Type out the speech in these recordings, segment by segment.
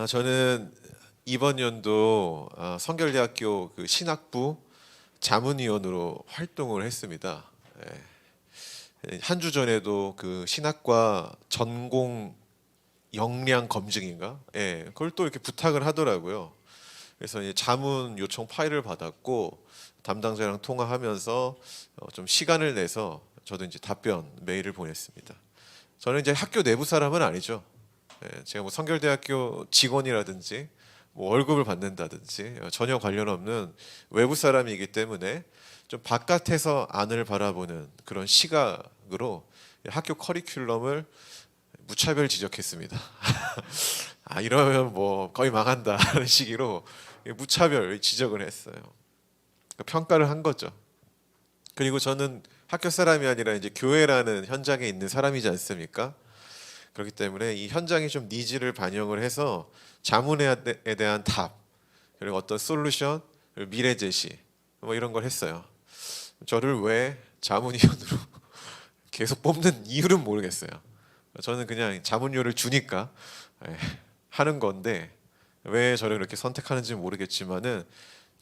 저는 이번 연도 성결대학교 그 신학부 자문위원으로 활동을 했습니다. 한 주 전에도 그 신학과 전공 역량 검증인가? 그걸 또 이렇게 부탁을 하더라고요. 그래서 이제 자문 요청 파일을 받았고 담당자랑 통화하면서 좀 시간을 내서 저도 이제 답변 메일을 보냈습니다. 저는 이제 학교 내부 사람은 아니죠. 제가 뭐 성결대학교 직원이라든지 뭐 월급을 받는다든지 전혀 관련 없는 외부 사람이기 때문에 좀 바깥에서 안을 바라보는 그런 시각으로 학교 커리큘럼을 무차별 지적했습니다. 이러면 뭐 거의 망한다는 시기로 무차별 지적을 했어요. 그러니까 평가를 한 거죠. 그리고 저는 학교 사람이 아니라 이제 교회라는 현장에 있는 사람이지 않습니까? 그렇기 때문에 이 현장의 좀 니즈를 반영을 해서 자문에 대한 답, 그리고 어떤 솔루션, 그리고 미래 제시 뭐 이런 걸 했어요. 저를 왜 자문위원으로 계속 뽑는 이유는 모르겠어요. 저는 그냥 자문료를 주니까 하는 건데 왜 저를 이렇게 선택하는지 모르겠지만은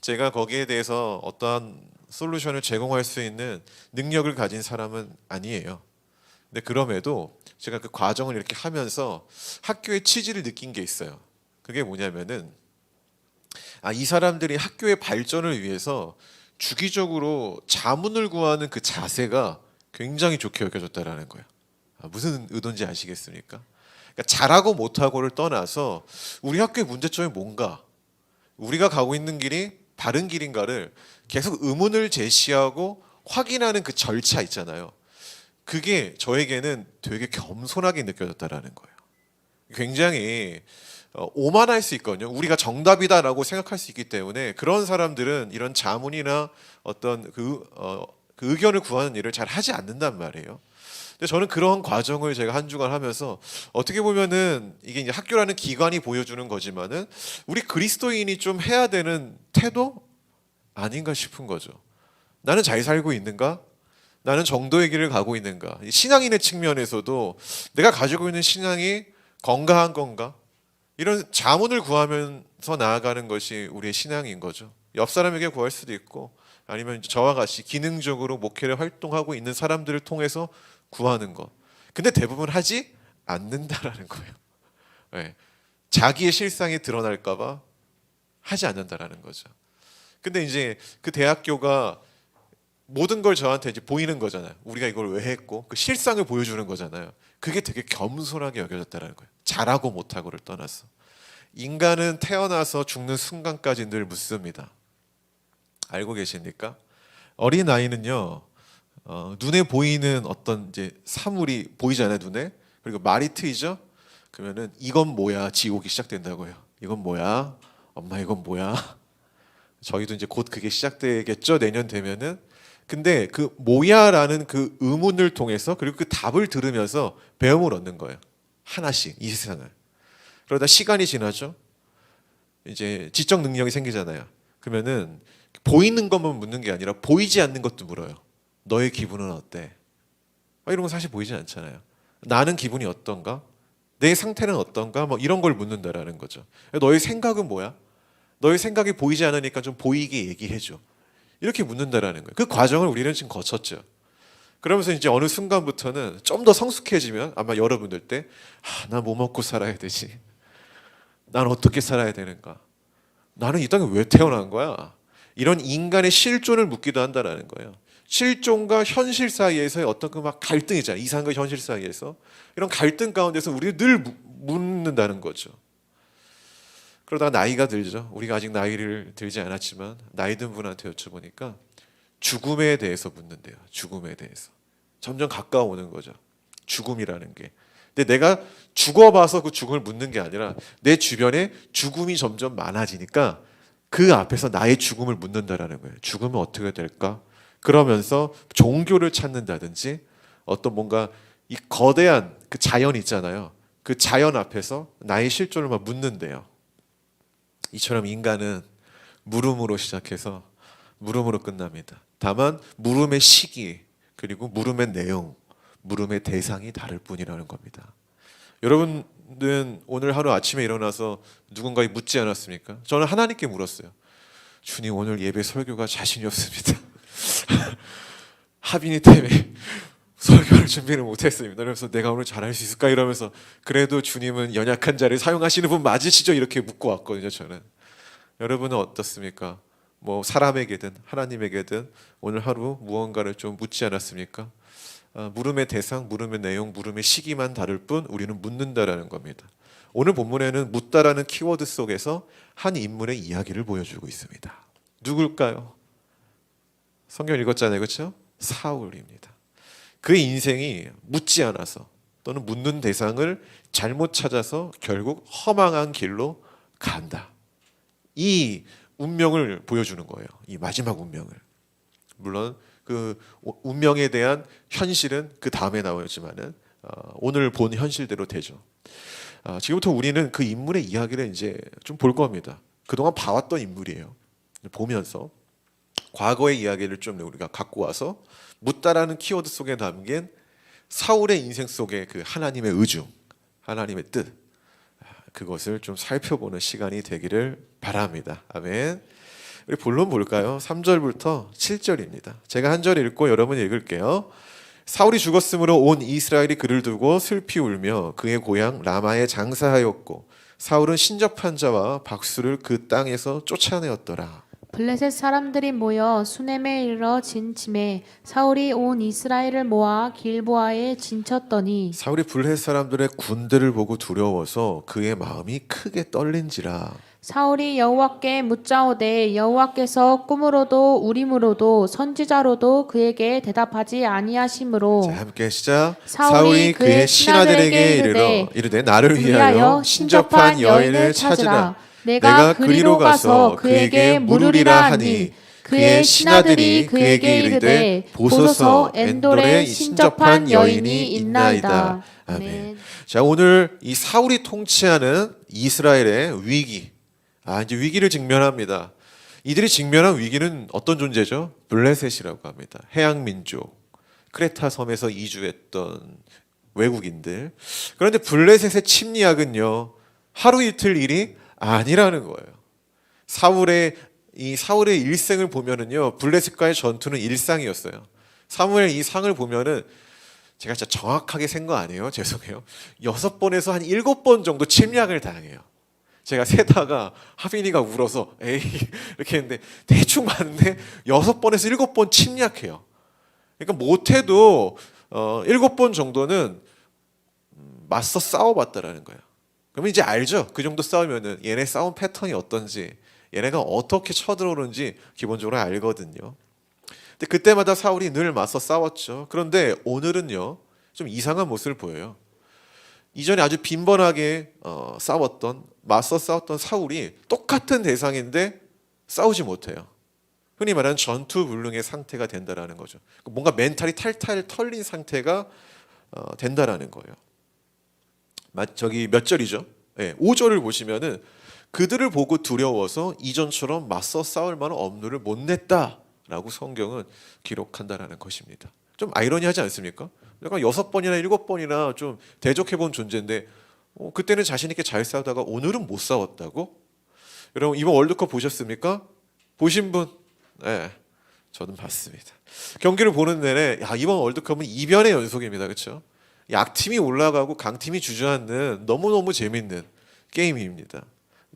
제가 거기에 대해서 어떠한 솔루션을 제공할 수 있는 능력을 가진 사람은 아니에요. 근데 그럼에도 제가 그 과정을 이렇게 하면서 학교의 취지를 느낀 게 있어요. 그게 뭐냐면은 이 사람들이 학교의 발전을 위해서 주기적으로 자문을 구하는 그 자세가 굉장히 좋게 여겨졌다라는 거예요. 무슨 의도인지 아시겠습니까? 그러니까 잘하고 못하고를 떠나서 우리 학교의 문제점이 뭔가, 우리가 가고 있는 길이 바른 길인가를 계속 의문을 제시하고 확인하는 그 절차 있잖아요. 그게 저에게는 되게 겸손하게 느껴졌다라는 거예요. 굉장히 오만할 수 있거든요. 우리가 정답이다라고 생각할 수 있기 때문에 그런 사람들은 이런 자문이나 어떤 그 의견을 구하는 일을 잘 하지 않는단 말이에요. 근데 저는 그런 과정을 제가 한 주간 하면서 어떻게 보면은 이게 이제 학교라는 기관이 보여주는 거지만은 우리 그리스도인이 좀 해야 되는 태도 아닌가 싶은 거죠. 나는 잘 살고 있는가? 나는 정도의 길을 가고 있는가? 신앙인의 측면에서도 내가 가지고 있는 신앙이 건강한 건가? 이런 자문을 구하면서 나아가는 것이 우리의 신앙인 거죠. 옆 사람에게 구할 수도 있고 아니면 저와 같이 기능적으로 목회를 활동하고 있는 사람들을 통해서 구하는 것. 근데 대부분 하지 않는다라는 거예요. 네. 자기의 실상이 드러날까봐 하지 않는다라는 거죠. 근데 이제 그 대학교가 모든 걸 저한테 이제 보이는 거잖아요. 우리가 이걸 왜 했고 그 실상을 보여주는 거잖아요. 그게 되게 겸손하게 여겨졌다는 거예요. 잘하고 못하고를 떠나서 인간은 태어나서 죽는 순간까지 늘 묻습니다. 알고 계십니까? 어린 아이는요 눈에 보이는 어떤 이제 사물이 보이잖아요 눈에. 그리고 말이 트이죠. 그러면은 이건 뭐야 지옥이 시작된다고요. 이건 뭐야? 엄마 이건 뭐야? 저희도 이제 곧 그게 시작되겠죠 내년 되면은. 근데 그 뭐야라는 그 의문을 통해서 그리고 그 답을 들으면서 배움을 얻는 거예요. 하나씩 이 세상을. 그러다 시간이 지나죠. 이제 지적 능력이 생기잖아요. 그러면은 보이는 것만 묻는 게 아니라 보이지 않는 것도 물어요. 너의 기분은 어때? 이런 건 사실 보이지 않잖아요. 나는 기분이 어떤가? 내 상태는 어떤가? 뭐 이런 걸 묻는다라는 거죠. 너의 생각은 뭐야? 너의 생각이 보이지 않으니까 좀 보이게 얘기해줘. 이렇게 묻는다라는 거예요. 그 과정을 우리는 지금 거쳤죠. 그러면서 이제 어느 순간부터는 좀 더 성숙해지면 아마 여러분들 때, 나 뭐 먹고 살아야 되지? 난 어떻게 살아야 되는가? 나는 이 땅에 왜 태어난 거야? 이런 인간의 실존을 묻기도 한다라는 거예요. 실존과 현실 사이에서의 어떤 그 막 갈등이잖아요. 이상과 현실 사이에서 이런 갈등 가운데서 우리는 늘 묻는다는 거죠. 그러다가 나이가 들죠. 우리가 아직 나이를 들지 않았지만 나이 든 분한테 여쭤보니까 죽음에 대해서 묻는데요. 죽음에 대해서. 점점 가까워오는 거죠. 죽음이라는 게. 근데 내가 죽어봐서 그 죽음을 묻는 게 아니라 내 주변에 죽음이 점점 많아지니까 그 앞에서 나의 죽음을 묻는다라는 거예요. 죽으면 어떻게 될까? 그러면서 종교를 찾는다든지 어떤 뭔가 이 거대한 그 자연 있잖아요. 그 자연 앞에서 나의 실존을 막 묻는데요. 이처럼 인간은 물음으로 시작해서 물음으로 끝납니다. 다만 물음의 시기 그리고 물음의 내용, 물음의 대상이 다를 뿐이라는 겁니다. 여러분 오늘 하루 아침에 일어나서 누군가에 묻지 않았습니까? 저는 하나님께 물었어요. 주님, 오늘 예배 설교가 자신이 없습니다. 하빈이 때문에 설교를 준비를 못했습니다. 그래서 내가 오늘 잘할 수 있을까 이러면서 그래도 주님은 연약한 자를 사용하시는 분 맞으시죠? 이렇게 묻고 왔거든요. 저는. 여러분은 어떻습니까? 뭐 사람에게든 하나님에게든 오늘 하루 무언가를 좀 묻지 않았습니까? 물음의 대상, 물음의 내용, 물음의 시기만 다를 뿐 우리는 묻는다라는 겁니다. 오늘 본문에는 묻다라는 키워드 속에서 한 인물의 이야기를 보여주고 있습니다. 누굴까요? 성경 읽었잖아요, 그렇죠? 사울입니다. 그의 인생이 묻지 않아서 또는 묻는 대상을 잘못 찾아서 결국 허망한 길로 간다. 이 운명을 보여주는 거예요. 이 마지막 운명을. 물론 그 운명에 대한 현실은 그 다음에 나오지만은 오늘 본 현실대로 되죠. 지금부터 우리는 그 인물의 이야기를 이제 좀 볼 겁니다. 그동안 봐왔던 인물이에요. 보면서 과거의 이야기를 좀 우리가 갖고 와서 묻다라는 키워드 속에 담긴 사울의 인생 속의 그 하나님의 의중, 하나님의 뜻, 그것을 좀 살펴보는 시간이 되기를 바랍니다. 아멘. 우리 본론 볼까요? 3절부터 7절입니다. 제가 한 절 읽고 여러분이 읽을게요. 사울이 죽었으므로 온 이스라엘이 그를 두고 슬피 울며 그의 고향 라마에 장사하였고 사울은 신접한 자와 박수를 그 땅에서 쫓아내었더라. 블레셋 사람들이 모여 수넴에 이르러 진침에 사울이 온 이스라엘을 모아 길보아에 진쳤더니 사울이 블레셋 사람들의 군대를 보고 두려워서 그의 마음이 크게 떨린지라. 사울이 여호와께 묻자오되 여호와께서 꿈으로도 우림으로도 선지자로도 그에게 대답하지 아니하시므로. 자, 함께 시작. 사울이 그의 신하들에게 이르되 나를 위하여 신접한 여인을 찾으라. 내가 그리로 가서 그에게 물으리라 하니 그의 신하들이 그에게 이르되 보소서 엔돌에 신접한 여인이 있나이다. 아멘. 자, 오늘 이 사울이 통치하는 이스라엘의 위기, 이제 위기를 직면합니다. 이들이 직면한 위기는 어떤 존재죠? 블레셋이라고 합니다. 해양 민족, 크레타 섬에서 이주했던 외국인들. 그런데 블레셋의 침략은요, 하루 이틀 일이 아니라는 거예요. 사울의 일생을 보면은요, 블레셋과의 전투는 일상이었어요. 사무엘 이 상을 보면은 제가 진짜 정확하게 센 거 아니에요. 죄송해요. 6번에서 한 7번 정도 침략을 당해요. 제가 세다가 하빈이가 울어서 에이 이렇게 했는데 대충 맞는데 6번에서 7번 침략해요. 그러니까 못해도 7번 정도는 맞서 싸워봤다라는 거예요. 그러면 이제 알죠. 그 정도 싸우면은 얘네 싸움 패턴이 어떤지, 얘네가 어떻게 쳐들어오는지 기본적으로 알거든요. 근데 그때마다 사울이 늘 맞서 싸웠죠. 그런데 오늘은요, 좀 이상한 모습을 보여요. 이전에 아주 빈번하게 맞서 싸웠던 사울이 똑같은 대상인데 싸우지 못해요. 흔히 말하는 전투불능의 상태가 된다라는 거죠. 뭔가 멘탈이 탈탈 털린 상태가 된다라는 거예요. 저기 몇 절이죠? 네, 5절을 보시면은 그들을 보고 두려워서 이전처럼 맞서 싸울 만한 엄두를 못 냈다라고 성경은 기록한다라는 것입니다. 좀 아이러니하지 않습니까? 약간 6번이나 7번이나 좀 대적해본 존재인데 그때는 자신 있게 잘 싸우다가 오늘은 못 싸웠다고? 여러분 이번 월드컵 보셨습니까? 보신 분? 네, 저는 봤습니다. 경기를 보는 내내 이번 월드컵은 이변의 연속입니다. 그렇죠? 약팀이 올라가고 강팀이 주저앉는 너무너무 재밌는 게임입니다.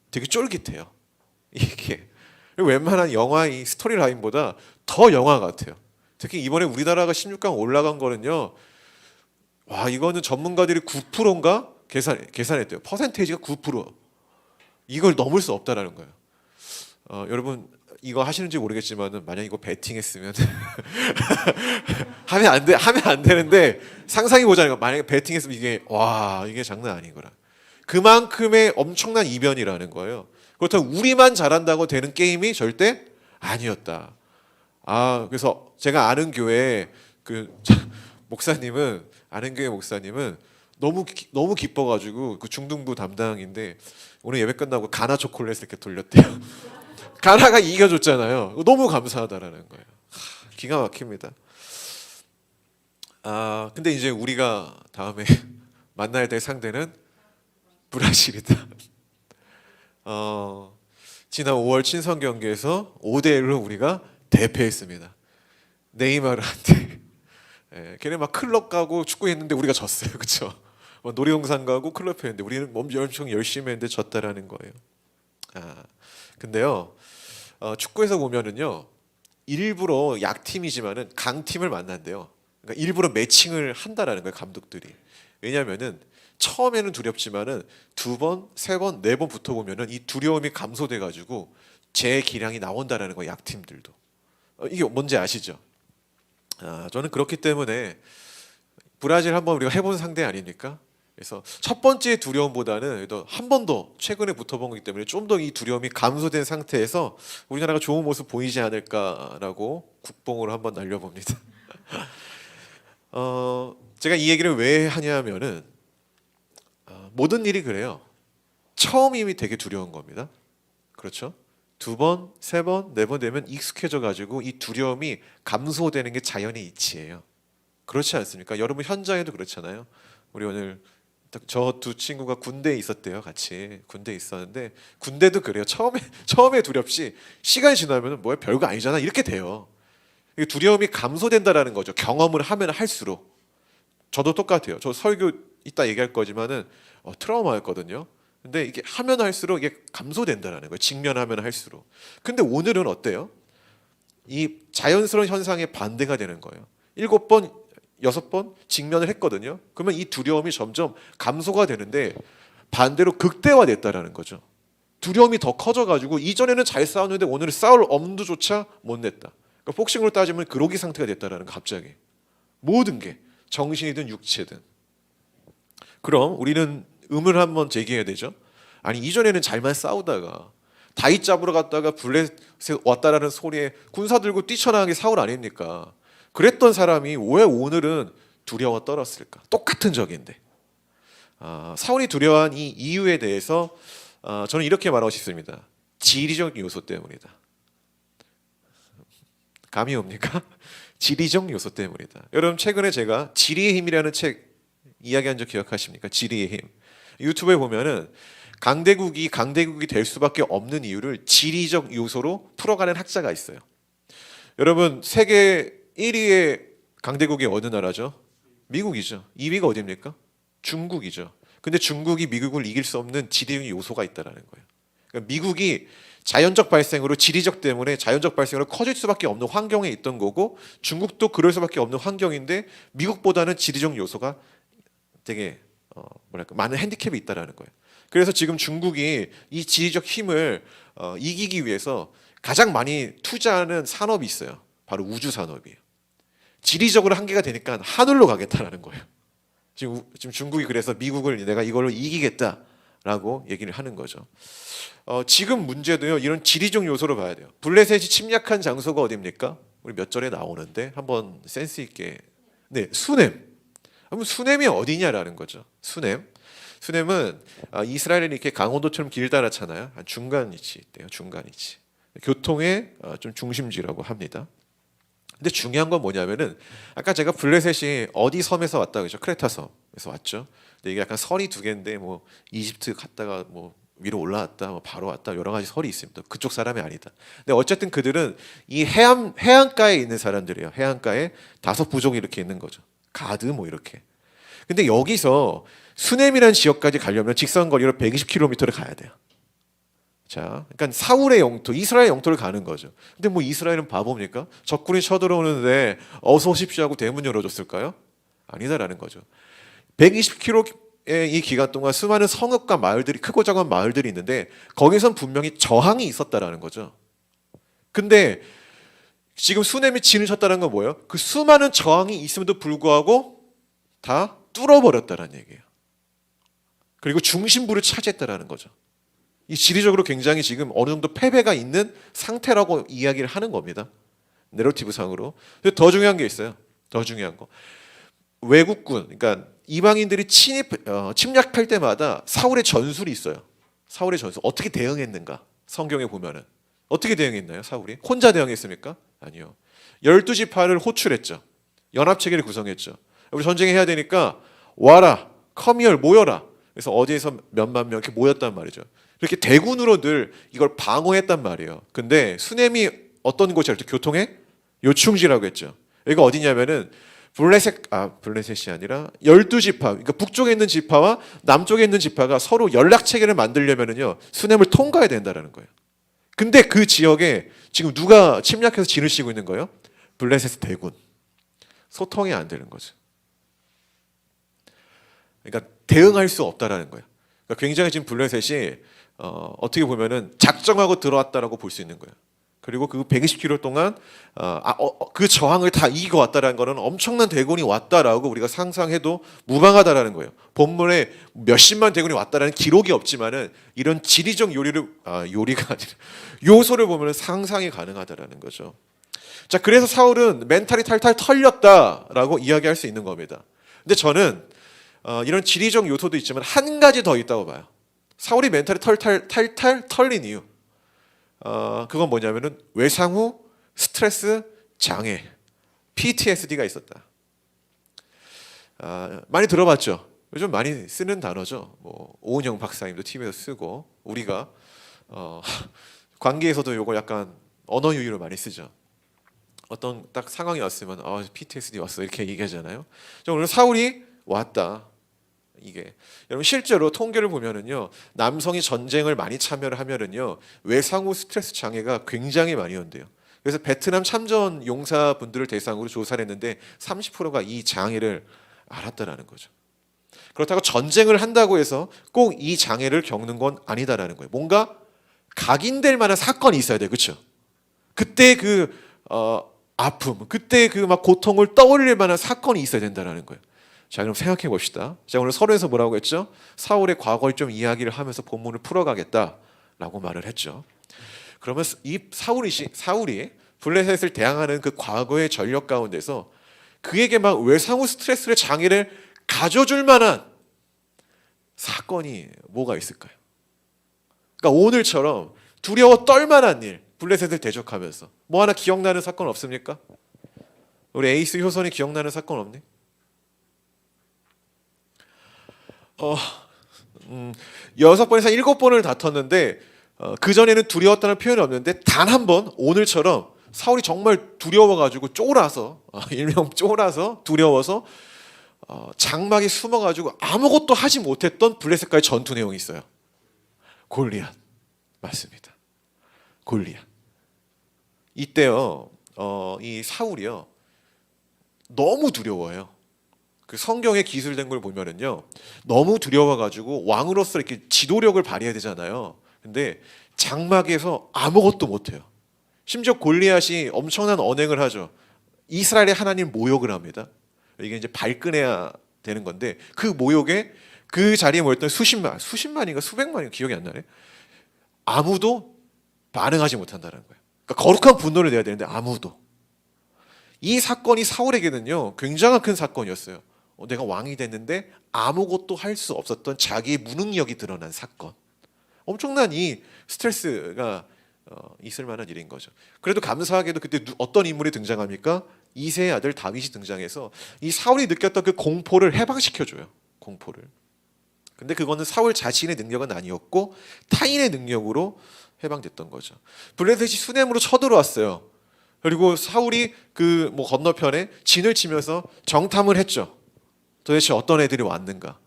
되게 쫄깃해요. 이게 웬만한 영화의 스토리 라인보다 더 영화 같아요. 특히 이번에 우리나라가 16강 올라간 거는요. 와, 이거는 전문가들이 9%인가 계산했대요. 퍼센테이지가 9%. 이걸 넘을 수 없다라는 거예요. 여러분 이거 하시는지 모르겠지만은 만약 이거 베팅했으면 하면 안 되는데 상상해 보자는 거. 만약에 베팅했으면 이게 장난 아닌 거라. 그만큼의 엄청난 이변이라는 거예요. 그렇다고 우리만 잘한다고 되는 게임이 절대 아니었다. 그래서 제가 아는 교회 아는 교회 목사님은 너무 기뻐가지고 그 중등부 담당인데 오늘 예배 끝나고 가나 초콜릿 이렇게 돌렸대요. 가나가 이겨줬잖아요. 너무 감사하다라는 거예요. 기가 막힙니다. 근데 이제 우리가 다음에 만나야 될 상대는 브라질이다. 지난 5월 친선 경기에서 5대1로 우리가 대패했습니다. 네이마르한테. 예, 걔네 막 클럽 가고 축구했는데 우리가 졌어요. 그렇죠? 놀이동산 가고 클럽 했는데 우리는 엄청 열심히 했는데 졌다라는 거예요. 근데요. 축구에서 보면은요. 일부러 약팀이지만은 강팀을 만난대요. 그러니까 일부러 매칭을 한다라는 거예요, 감독들이. 왜냐면은 처음에는 두렵지만은 2번, 3번, 4번 붙어 보면은 이 두려움이 감소돼 가지고 제 기량이 나온다라는 거예요, 약팀들도. 이게 뭔지 아시죠? 저는 그렇기 때문에 브라질 한번 우리가 해본 상대 아닙니까? 그래서 첫 번째 두려움보다는 한 번 더 최근에 붙어본 거기 때문에 좀 더 이 두려움이 감소된 상태에서 우리나라가 좋은 모습 보이지 않을까라고 국뽕으로 한번 날려봅니다. 제가 이 얘기를 왜 하냐면은 모든 일이 그래요. 처음임이 되게 두려운 겁니다. 그렇죠? 2번, 3번, 4번 되면 익숙해져 가지고 이 두려움이 감소되는 게 자연의 이치예요. 그렇지 않습니까? 여러분 현장에도 그렇잖아요. 우리 오늘 저 두 친구가 군대에 있었대요. 같이 군대에 있었는데 군대도 그래요. 처음에 두렵지 시간이 지나면 뭐야 별거 아니잖아 이렇게 돼요. 이게 두려움이 감소된다라는 거죠. 경험을 하면 할수록. 저도 똑같아요. 저 설교 이따 얘기할 거지만은 트라우마였거든요. 근데 이게 하면 할수록 이게 감소된다라는 거예요. 직면하면 할수록. 근데 오늘은 어때요? 이 자연스러운 현상에 반대가 되는 거예요. 7번, 6번 직면을 했거든요. 그러면 이 두려움이 점점 감소가 되는데 반대로 극대화됐다라는 거죠. 두려움이 더 커져가지고 이전에는 잘 싸웠는데 오늘은 싸울 엄두조차 못 냈다. 그러니까 복싱으로 따지면 그로기 상태가 됐다라는 거 갑자기. 모든 게 정신이든 육체든. 그럼 우리는 의문을 한번 제기해야 되죠. 아니 이전에는 잘만 싸우다가 다윗 잡으러 갔다가 블레셋 왔다라는 소리에 군사 들고 뛰쳐나간 게 사울 아닙니까? 그랬던 사람이 왜 오늘은 두려워 떨었을까? 똑같은 적인데. 사울이 두려워한 이 이유에 대해서 저는 이렇게 말하고 싶습니다. 지리적 요소 때문이다. 감이 옵니까? 지리적 요소 때문이다. 여러분 최근에 제가 지리의 힘이라는 책 이야기한 적 기억하십니까? 지리의 힘. 유튜브에 보면은 강대국이 될 수밖에 없는 이유를 지리적 요소로 풀어가는 학자가 있어요. 여러분 세계 1위의 강대국이 어느 나라죠? 미국이죠. 2위가 어디입니까? 중국이죠. 근데 중국이 미국을 이길 수 없는 지리적 요소가 있다라는 거예요. 그러니까 미국이 자연적 발생으로 지리적 때문에 자연적 발생으로 커질 수밖에 없는 환경에 있던 거고 중국도 그럴 수밖에 없는 환경인데 미국보다는 지리적 요소가 되게 많은 핸디캡이 있다라는 거예요. 그래서 지금 중국이 이 지리적 힘을 이기기 위해서 가장 많이 투자하는 산업이 있어요. 바로 우주 산업이에요. 지리적으로 한계가 되니까 하늘로 가겠다라는 거예요. 지금 중국이 그래서 미국을 내가 이걸로 이기겠다라고 얘기를 하는 거죠. 지금 문제도요. 이런 지리적 요소로 봐야 돼요. 블레셋이 침략한 장소가 어디입니까? 우리 몇 절에 나오는데 한번 센스 있게 수넴. 그럼 수넴이 어디냐라는 거죠. 수넴은 이스라엘이 이렇게 강원도처럼 길다랗잖아요. 한 중간 위치 있대요. 중간 위치. 교통의 좀 중심지라고 합니다. 근데 중요한 건 뭐냐면은 아까 제가 블레셋이 어디 섬에서 왔다 그랬죠? 크레타 섬에서 왔죠. 근데 이게 약간 설이 두 개인데 뭐 이집트 갔다가 뭐 위로 올라왔다, 뭐 바로 왔다 여러 가지 설이 있습니다. 그쪽 사람이 아니다. 근데 어쨌든 그들은 이 해안가에 있는 사람들이에요. 해안가에 5부족이 이렇게 있는 거죠. 가드 뭐 이렇게. 근데 여기서 수넴이라는 지역까지 가려면 직선 거리로 120km를 가야 돼요. 자, 그러니까 사울의 영토, 이스라엘 영토를 가는 거죠. 근데 뭐 이스라엘은 바보입니까? 적군이 쳐들어오는데 어서 오십시오 하고 대문 열어줬을까요? 아니다라는 거죠. 120km의 이 기간 동안 수많은 성읍과 마을들이 크고 작은 마을들이 있는데 거기선 분명히 저항이 있었다라는 거죠. 근데 지금 수넴이 진을 쳤다는 건 뭐예요? 그 수많은 저항이 있음에도 불구하고 다 뚫어버렸다는 얘기예요. 그리고 중심부를 차지했다라는 거죠. 이 지리적으로 굉장히 지금 어느 정도 패배가 있는 상태라고 이야기를 하는 겁니다. 내러티브 상으로. 더 중요한 게 있어요. 더 중요한 거. 외국군, 그러니까 이방인들이 침략할 때마다 사울의 전술이 있어요. 사울의 전술. 어떻게 대응했는가? 성경에 보면은. 어떻게 대응했나요? 사울이? 혼자 대응했습니까? 아니요. 12지파를 호출했죠. 연합체계를 구성했죠. 우리 전쟁해야 되니까 와라. come here, 모여라. 그래서 어디에서 몇만 명 이렇게 모였단 말이죠. 이렇게 대군으로 늘 이걸 방어했단 말이에요. 근데 수넴이 어떤 곳이랄 때 교통의 요충지라고 했죠. 여기가 어디냐면은 블레셋이 아니라 12지파, 그러니까 북쪽에 있는 지파와 남쪽에 있는 지파가 서로 연락 체계를 만들려면은요 수넴을 통과해야 된다라는 거예요. 근데 그 지역에 지금 누가 침략해서 진을 치고 있는 거예요? 블레셋 대군. 소통이 안 되는 거죠. 그러니까 대응할 수 없다라는 거예요. 그러니까 굉장히 지금 블레셋이 어떻게 보면은 작정하고 들어왔다라고 볼 수 있는 거예요. 그리고 그 120km 동안 그 저항을 다 이기고 왔다라는 거는 엄청난 대군이 왔다라고 우리가 상상해도 무방하다라는 거예요. 본문에 몇십만 대군이 왔다라는 기록이 없지만은 이런 지리적 요리가 아니라 요소를 보면 상상이 가능하다라는 거죠. 자, 그래서 사울은 멘탈이 탈탈 털렸다라고 이야기할 수 있는 겁니다. 근데 저는 이런 지리적 요소도 있지만 한 가지 더 있다고 봐요. 사울이 멘탈이 탈탈 털린 이유. 그건 뭐냐면은 외상 후 스트레스 장애, PTSD가 있었다. 많이 들어봤죠. 요즘 많이 쓰는 단어죠. 뭐 오은영 박사님도 TV에서 쓰고 우리가 관계에서도 요걸 약간 언어 유희로 많이 쓰죠. 어떤 딱 상황이 왔으면 PTSD 왔어 이렇게 얘기하잖아요. 오늘 사울이 왔다. 이게 여러분 실제로 통계를 보면은요 남성이 전쟁을 많이 참여를 하면은요 외상 후 스트레스 장애가 굉장히 많이 온대요. 그래서 베트남 참전 용사분들을 대상으로 조사를 했는데 30%가 이 장애를 알았다라는 거죠. 그렇다고 전쟁을 한다고 해서 꼭 이 장애를 겪는 건 아니다라는 거예요. 뭔가 각인될 만한 사건이 있어야 돼, 그렇죠? 그때 그 아픔, 그때 그 막 고통을 떠올릴 만한 사건이 있어야 된다라는 거예요. 자, 그럼 생각해 봅시다. 자, 오늘 서론에서 뭐라고 했죠? 사울의 과거를 좀 이야기를 하면서 본문을 풀어가겠다라고 말을 했죠. 그러면 이 사울이 블레셋을 대항하는 그 과거의 전력 가운데서 그에게 막 외상 후 스트레스를 장애를 가져줄 만한 사건이 뭐가 있을까요? 그러니까 오늘처럼 두려워 떨만한 일, 블레셋을 대적하면서 뭐 하나 기억나는 사건 없습니까? 우리 에이스 효선이 기억나는 사건 없니? 6번에서 7번을 다퉜는데 그전에는 두려웠다는 표현이 없는데 단 한 번 오늘처럼 사울이 정말 두려워가지고 쫄아서 일명 쫄아서 두려워서 장막에 숨어가지고 아무것도 하지 못했던 블레셋과의 전투 내용이 있어요. 골리앗 맞습니다. 골리앗. 이때요 이 사울이요 너무 두려워요. 그 성경에 기술된 걸 보면은요 너무 두려워가지고 왕으로서 이렇게 지도력을 발휘해야 되잖아요. 근데 장막에서 아무것도 못해요. 심지어 골리앗이 엄청난 언행을 하죠. 이스라엘의 하나님 모욕을 합니다. 이게 이제 발끈해야 되는 건데 그 모욕에 그 자리에 모였던 수십만인가 수백만인가 기억이 안 나네. 아무도 반응하지 못한다는 거예요. 그러니까 거룩한 분노를 내야 되는데 아무도. 이 사건이 사울에게는요 굉장한 큰 사건이었어요. 내가 왕이 됐는데 아무것도 할 수 없었던 자기의 무능력이 드러난 사건. 엄청난 이 스트레스가 있을 만한 일인 거죠. 그래도 감사하게도 그때 어떤 인물이 등장합니까? 이새의 아들 다윗이 등장해서 이 사울이 느꼈던 그 공포를 해방시켜줘요. 공포를. 근데 그거는 사울 자신의 능력은 아니었고 타인의 능력으로 해방됐던 거죠. 블레셋이 수넴으로 쳐들어왔어요. 그리고 사울이 그 뭐 건너편에 진을 치면서 정탐을 했죠. 도대체 어떤 애들이 왔는가.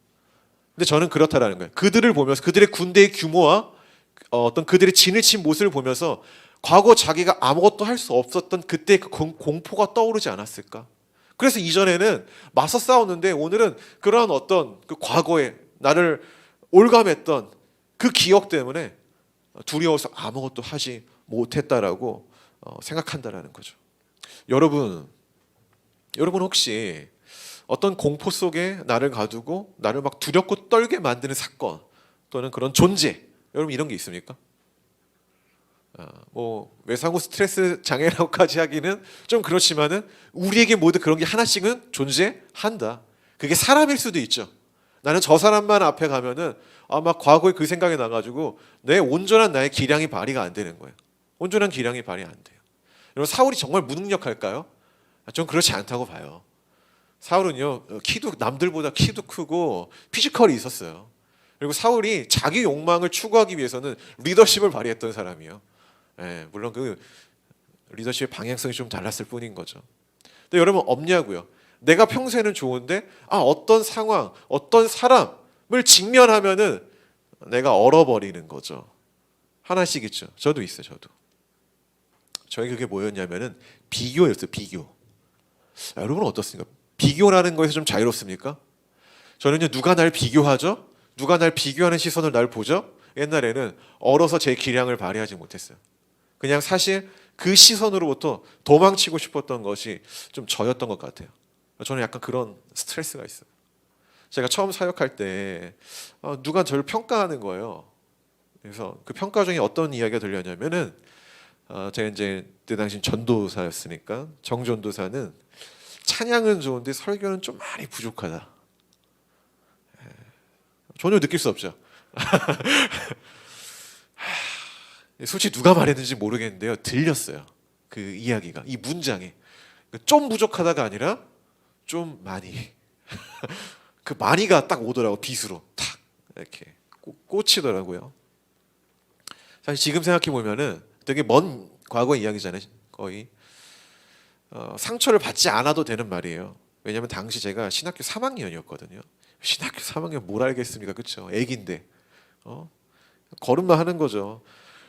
근데 저는 그렇다라는 거예요. 그들을 보면서 그들의 군대의 규모와 어떤 그들의 진을 친 모습을 보면서 과거 자기가 아무것도 할 수 없었던 그때 그 공포가 떠오르지 않았을까. 그래서 이전에는 맞서 싸웠는데 오늘은 그러한 어떤 그 과거에 나를 올감했던 그 기억 때문에 두려워서 아무것도 하지 못했다라고 생각한다라는 거죠. 여러분 혹시 어떤 공포 속에 나를 가두고 나를 막 두렵고 떨게 만드는 사건 또는 그런 존재, 여러분 이런 게 있습니까? 뭐 외상 후 스트레스 장애라고까지 하기는 좀 그렇지만은 우리에게 모두 그런 게 하나씩은 존재한다. 그게 사람일 수도 있죠. 나는 저 사람만 앞에 가면은 아마 과거에 그 생각이 나가지고 내 온전한 나의 기량이 발휘가 안 되는 거예요. 온전한 기량이 발휘 안 돼요. 여러분 사울이 정말 무능력할까요? 전 그렇지 않다고 봐요. 사울은요 남들보다 키도 크고 피지컬이 있었어요. 그리고 사울이 자기 욕망을 추구하기 위해서는 리더십을 발휘했던 사람이에요. 예, 물론 그 리더십의 방향성이 좀 달랐을 뿐인 거죠. 근데 여러분 없냐고요. 내가 평소에는 좋은데 어떤 상황, 어떤 사람을 직면하면은 내가 얼어버리는 거죠. 하나씩 있죠. 저도 있어요. 저희 그게 뭐였냐면은 비교였어요. 비교. 여러분은 어떻습니까? 비교라는 거에서 좀 자유롭습니까? 저는요, 누가 날 비교하죠? 누가 날 비교하는 시선을 날 보죠? 옛날에는 얼어서 제 기량을 발휘하지 못했어요. 그냥 사실 그 시선으로부터 도망치고 싶었던 것이 좀 저였던 것 같아요. 저는 약간 그런 스트레스가 있어요. 제가 처음 사역할 때 누가 저를 평가하는 거예요. 그래서 그 평가 중에 어떤 이야기가 들렸냐면은 제가 이제 그 당시 전도사였으니까 정전도사는 찬양은 좋은데 설교는 좀 많이 부족하다. 전혀 느낄 수 없죠. 솔직히 누가 말했는지 모르겠는데요. 들렸어요. 그 이야기가 이 문장에 좀 부족하다가 아니라 좀 많이 그 많이가 딱 오더라고. 빗으로 탁 이렇게 꽂히더라고요. 사실 지금 생각해 보면은 되게 먼 과거 이야기잖아요. 거의 상처를 받지 않아도 되는 말이에요. 왜냐하면 당시 제가 신학교 3학년이었거든요. 신학교 3학년 뭘 알겠습니까, 그렇죠? 애기인데 걸음만 하는 거죠.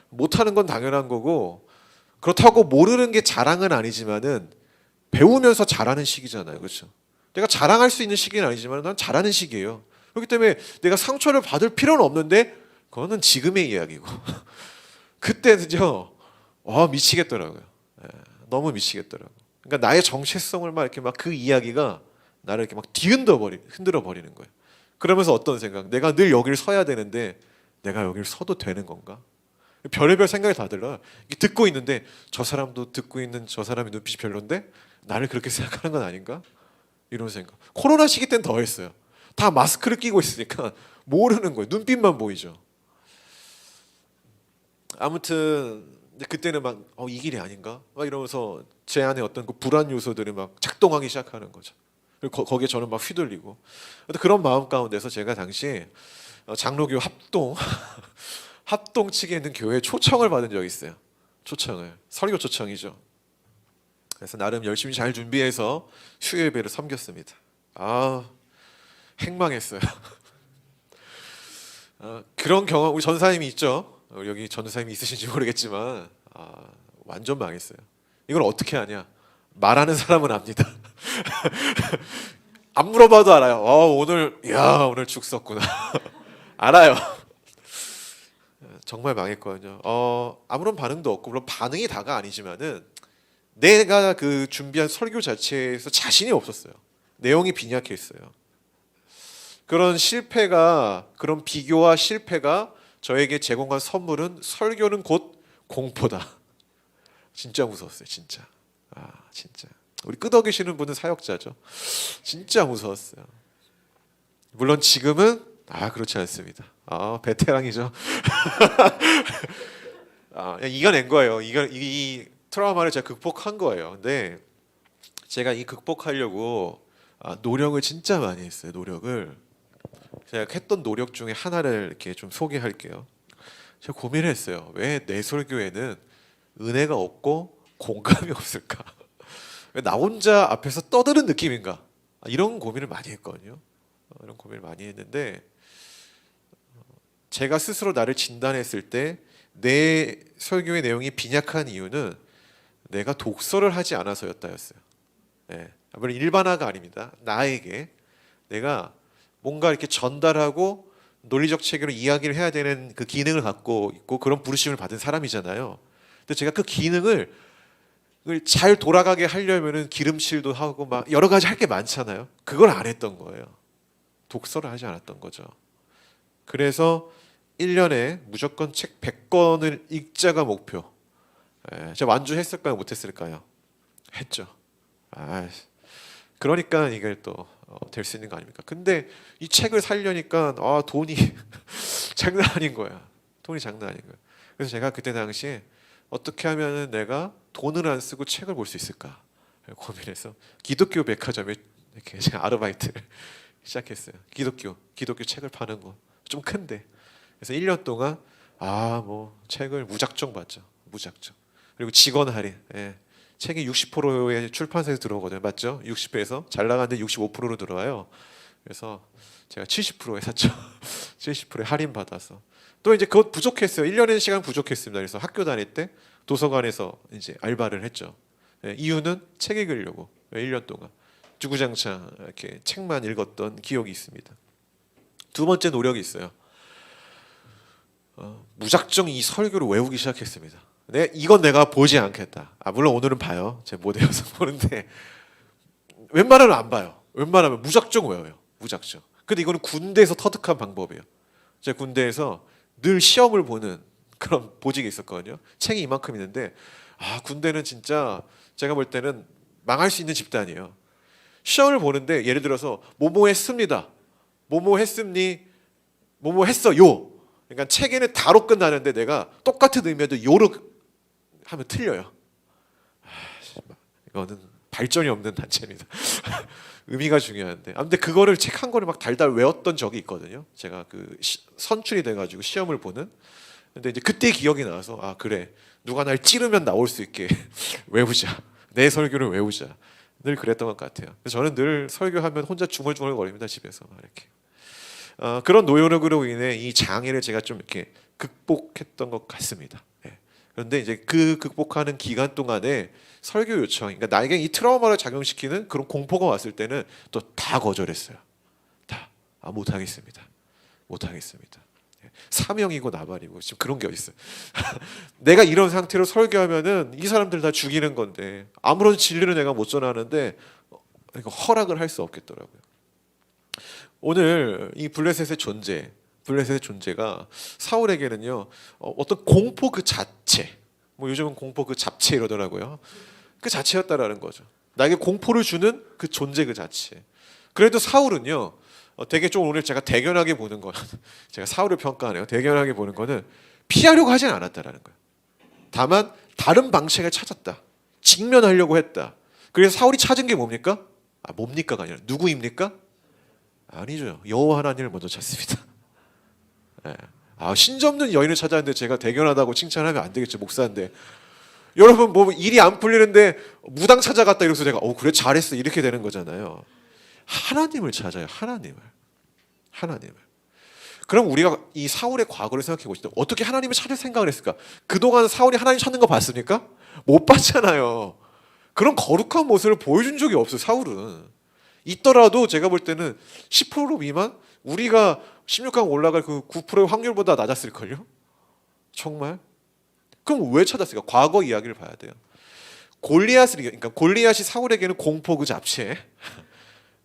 못하는 건 당연한 거고 그렇다고 모르는 게 자랑은 아니지만은 배우면서 잘하는 시기잖아요, 그렇죠? 내가 자랑할 수 있는 시기는 아니지만 난 잘하는 시기예요. 그렇기 때문에 내가 상처를 받을 필요는 없는데 그거는 지금의 이야기고 그때는요, 미치겠더라고요. 너무 미치겠더라고. 그러니까 나의 정체성을 막 이렇게 막 그 이야기가 나를 이렇게 막 흔들어 버리는 거예요. 그러면서 어떤 생각? 내가 늘 여기를 서야 되는데 내가 여기를 서도 되는 건가? 별의별 생각이 다 들어요. 듣고 있는데 저 사람도 듣고 있는 저 사람의 눈빛이 별론데 나를 그렇게 생각하는 건 아닌가? 이런 생각. 코로나 시기 때는 더 했어요. 다 마스크를 끼고 있으니까 모르는 거예요. 눈빛만 보이죠. 아무튼 그때는 막 이 길이 아닌가? 막 이러면서 제 안에 어떤 그 불안 요소들이 막 작동하기 시작하는 거죠. 그리고 거기에 저는 막 휘둘리고. 그런 마음 가운데서 제가 당시 장로교 합동 측에 있는 교회에 초청을 받은 적이 있어요. 초청을. 설교 초청이죠. 그래서 나름 열심히 잘 준비해서 수요예배를 섬겼습니다. 행망했어요. 그런 경험 우리 전사님이 있죠. 여기 전사님이 있으신지 모르겠지만 완전 망했어요. 이걸 어떻게 하냐? 말하는 사람은 압니다. 안 물어봐도 알아요. 오늘 죽 썼구나. 알아요. 정말 망했거든요. 아무런 반응도 없고 물론 반응이 다가 아니지만은 내가 그 준비한 설교 자체에서 자신이 없었어요. 내용이 빈약했어요. 그런 비교와 실패가 저에게 제공한 선물은 설교는 곧 공포다. 진짜 무서웠어요, 진짜. 진짜. 우리 끄덕이시는 분은 사역자죠. 진짜 무서웠어요. 물론 지금은 그렇지 않습니다. 베테랑이죠. 이겨낸 거예요. 이 트라우마를 제가 극복한 거예요. 근데 제가 이 극복하려고 노력을 진짜 많이 했어요. 노력을. 제가 했던 노력 중에 하나를 이렇게 좀 소개할게요. 제가 고민을 했어요. 왜 내 설교에는 은혜가 없고 공감이 없을까? 왜 나 혼자 앞에서 떠드는 느낌인가? 이런 고민을 많이 했거든요. 이런 고민을 많이 했는데 제가 스스로 나를 진단했을 때 내 설교의 내용이 빈약한 이유는 내가 독서를 하지 않아서였다였어요. 물론 일반화가 아닙니다. 나에게 내가 뭔가 이렇게 전달하고 논리적 체계로 이야기를 해야 되는 그 기능을 갖고 있고 그런 부르심을 받은 사람이잖아요. 근데 제가 그 기능을 잘 돌아가게 하려면은 기름칠도 하고 막 여러 가지 할 게 많잖아요. 그걸 안 했던 거예요. 독서를 하지 않았던 거죠. 그래서 1년에 무조건 책 100권을 읽자가 목표. 제가 완주했을까요? 못했을까요? 했죠. 그러니까 이게 또 될 수 있는 거 아닙니까? 근데 이 책을 살려니까 돈이 장난 아닌 거야. 돈이 장난 아닌 거야. 그래서 제가 그때 당시에 어떻게 하면은 내가 돈을 안 쓰고 책을 볼 수 있을까 고민해서 기독교 백화점에 이렇게 제가 아르바이트를 시작했어요. 기독교 책을 파는 거. 좀 큰데. 그래서 1년 동안 뭐 책을 무작정 봤죠. 무작정. 그리고 직원 할인. 예. 책이 60%의 출판사에서 들어오거든요. 맞죠? 60%에서 잘 나가는데 65%로 들어와요. 그래서 제가 70%에 샀죠. 70%에 할인 받아서. 또 이제 그것 부족했어요. 1년의 시간 부족했습니다. 그래서 학교 다닐 때 도서관에서 이제 알바를 했죠. 예, 이유는 책 읽으려고 1년 동안 주구장창 이렇게 책만 읽었던 기억이 있습니다. 두 번째 노력이 있어요. 무작정 이 설교를 외우기 시작했습니다. 이건 내가 보지 않겠다. 물론 오늘은 봐요. 제가 못 외워서 보는데 웬만하면 안 봐요. 웬만하면 무작정 외워요. 무작정. 근데 이거는 군대에서 터득한 방법이에요. 제가 군대에서 늘 시험을 보는 그런 보직이 있었거든요. 책이 이만큼 있는데 군대는 진짜 제가 볼 때는 망할 수 있는 집단이에요. 시험을 보는데 예를 들어서 뭐뭐 했습니다. 뭐뭐 했습니? 뭐뭐 했어요. 그러니까 책에는 다로 끝나는데 내가 똑같은 의미도 요로 하면 틀려요. 이거는 발전이 없는 단체입니다. 의미가 중요한데. 아무튼 그거를 책 한 권을 막 달달 외웠던 적이 있거든요. 제가 그 선출이 돼가지고 시험을 보는. 근데 이제 그때 기억이 나서 그래 누가 날 찌르면 나올 수 있게 외우자. 내 설교를 외우자. 늘 그랬던 것 같아요. 그래서 저는 늘 설교하면 혼자 중얼중얼거립니다. 집에서 막 이렇게. 그런 노력으로 인해 이 장애를 제가 좀 이렇게 극복했던 것 같습니다. 예. 그런데 이제 그 극복하는 기간 동안에 설교 요청, 그러니까 나에게 이 트라우마를 작용시키는 그런 공포가 왔을 때는 또 다 거절했어요. 다 못하겠습니다. 못하겠습니다. 예. 사명이고 나발이고 지금 그런 게 어딨어요. 내가 이런 상태로 설교하면은 이 사람들 다 죽이는 건데 아무런 진리를 내가 못 전하는데 이거 허락을 할 수 없겠더라고요. 오늘 이 블레셋의 존재가 사울에게는요 어떤 공포 그 자체, 뭐 요즘은 공포 그 잡채 이러더라고요. 그 자체였다라는 거죠. 나에게 공포를 주는 그 존재 그 자체. 그래도 사울은요 되게 좀 오늘 제가 대견하게 보는 거는 제가 사울을 평가하네요. 대견하게 보는 거는 피하려고 하진 않았다라는 거예요. 다만 다른 방식을 찾았다. 직면하려고 했다. 그래서 사울이 찾은 게 뭡니까? 뭡니까가 아니라 누구입니까? 아니죠. 여호와 하나님을 먼저 찾습니다. 네. 신접는 여인을 찾았는데 제가 대견하다고 칭찬하면 안 되겠죠. 목사인데. 여러분 뭐 일이 안 풀리는데 무당 찾아갔다 이래서 제가 그래 잘했어 이렇게 되는 거잖아요. 하나님을 찾아요. 하나님을. 그럼 우리가 이 사울의 과거를 생각해 보시죠. 어떻게 하나님을 찾을 생각을 했을까? 그동안 사울이 하나님 찾는 거 봤습니까? 못 봤잖아요. 그런 거룩한 모습을 보여준 적이 없어요. 사울은. 있더라도 제가 볼 때는 10% 미만? 우리가 16강 올라갈 그 9%의 확률보다 낮았을걸요? 정말? 그럼 왜 찾았을까? 과거 이야기를 봐야 돼요. 그러니까 골리앗이 사울에게는 공포 그 잡채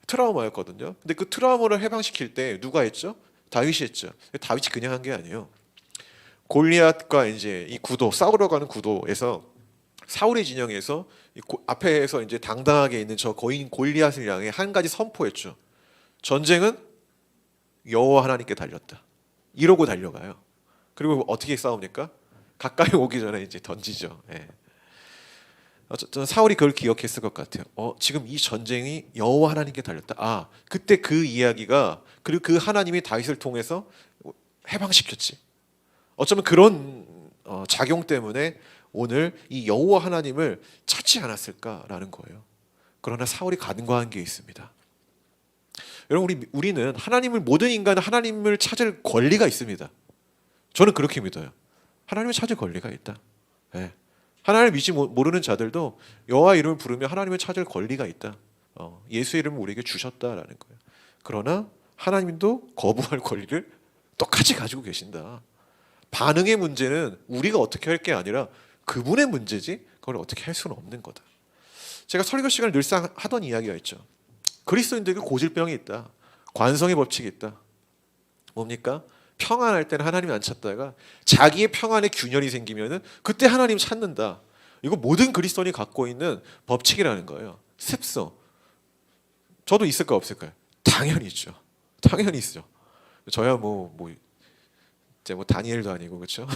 트라우마였거든요. 근데 그 트라우마를 해방시킬 때 누가 했죠? 다윗이 했죠. 다윗이 그냥 한 게 아니에요. 골리앗과 이제 이 구도 싸우러 가는 구도에서 사울의 진영에서 앞에서 이제 당당하게 있는 저 거인 골리앗을 향해 한 가지 선포했죠. 전쟁은 여호와 하나님께 달렸다. 이러고 달려가요. 그리고 어떻게 싸웁니까? 가까이 오기 전에 이제 던지죠. 예. 저는 사울이 그걸 기억했을 것 같아요. 지금 이 전쟁이 여호와 하나님께 달렸다. 그때 그 이야기가 그리고 그 하나님이 다윗을 통해서 해방시켰지. 어쩌면 그런 작용 때문에 오늘 이 여호와 하나님을 찾지 않았을까라는 거예요. 그러나 사울이 간과한 게 있습니다. 여러분 우리는 모든 인간은 하나님을 찾을 권리가 있습니다. 저는 그렇게 믿어요. 하나님을 찾을 권리가 있다. 네. 하나님을 믿지 모르는 자들도 여호와 이름을 부르며 하나님을 찾을 권리가 있다. 예수의 이름을 우리에게 주셨다라는 거예요. 그러나 하나님도 거부할 권리를 똑같이 가지고 계신다. 반응의 문제는 우리가 어떻게 할 게 아니라 그분의 문제지 그걸 어떻게 할 수는 없는 거다. 제가 설교 시간을 늘상 하던 이야기가 있죠. 그리스도인들에게 고질병이 있다. 관성의 법칙이 있다. 뭡니까? 평안할 때는 하나님 안 찾다가 자기의 평안에 균열이 생기면은 그때 하나님 찾는다. 이거 모든 그리스도인이 갖고 있는 법칙이라는 거예요. 습성. 저도 있을까 없을까요? 당연히 있죠. 당연히 있죠. 저야 이제 다니엘도 아니고 그렇죠.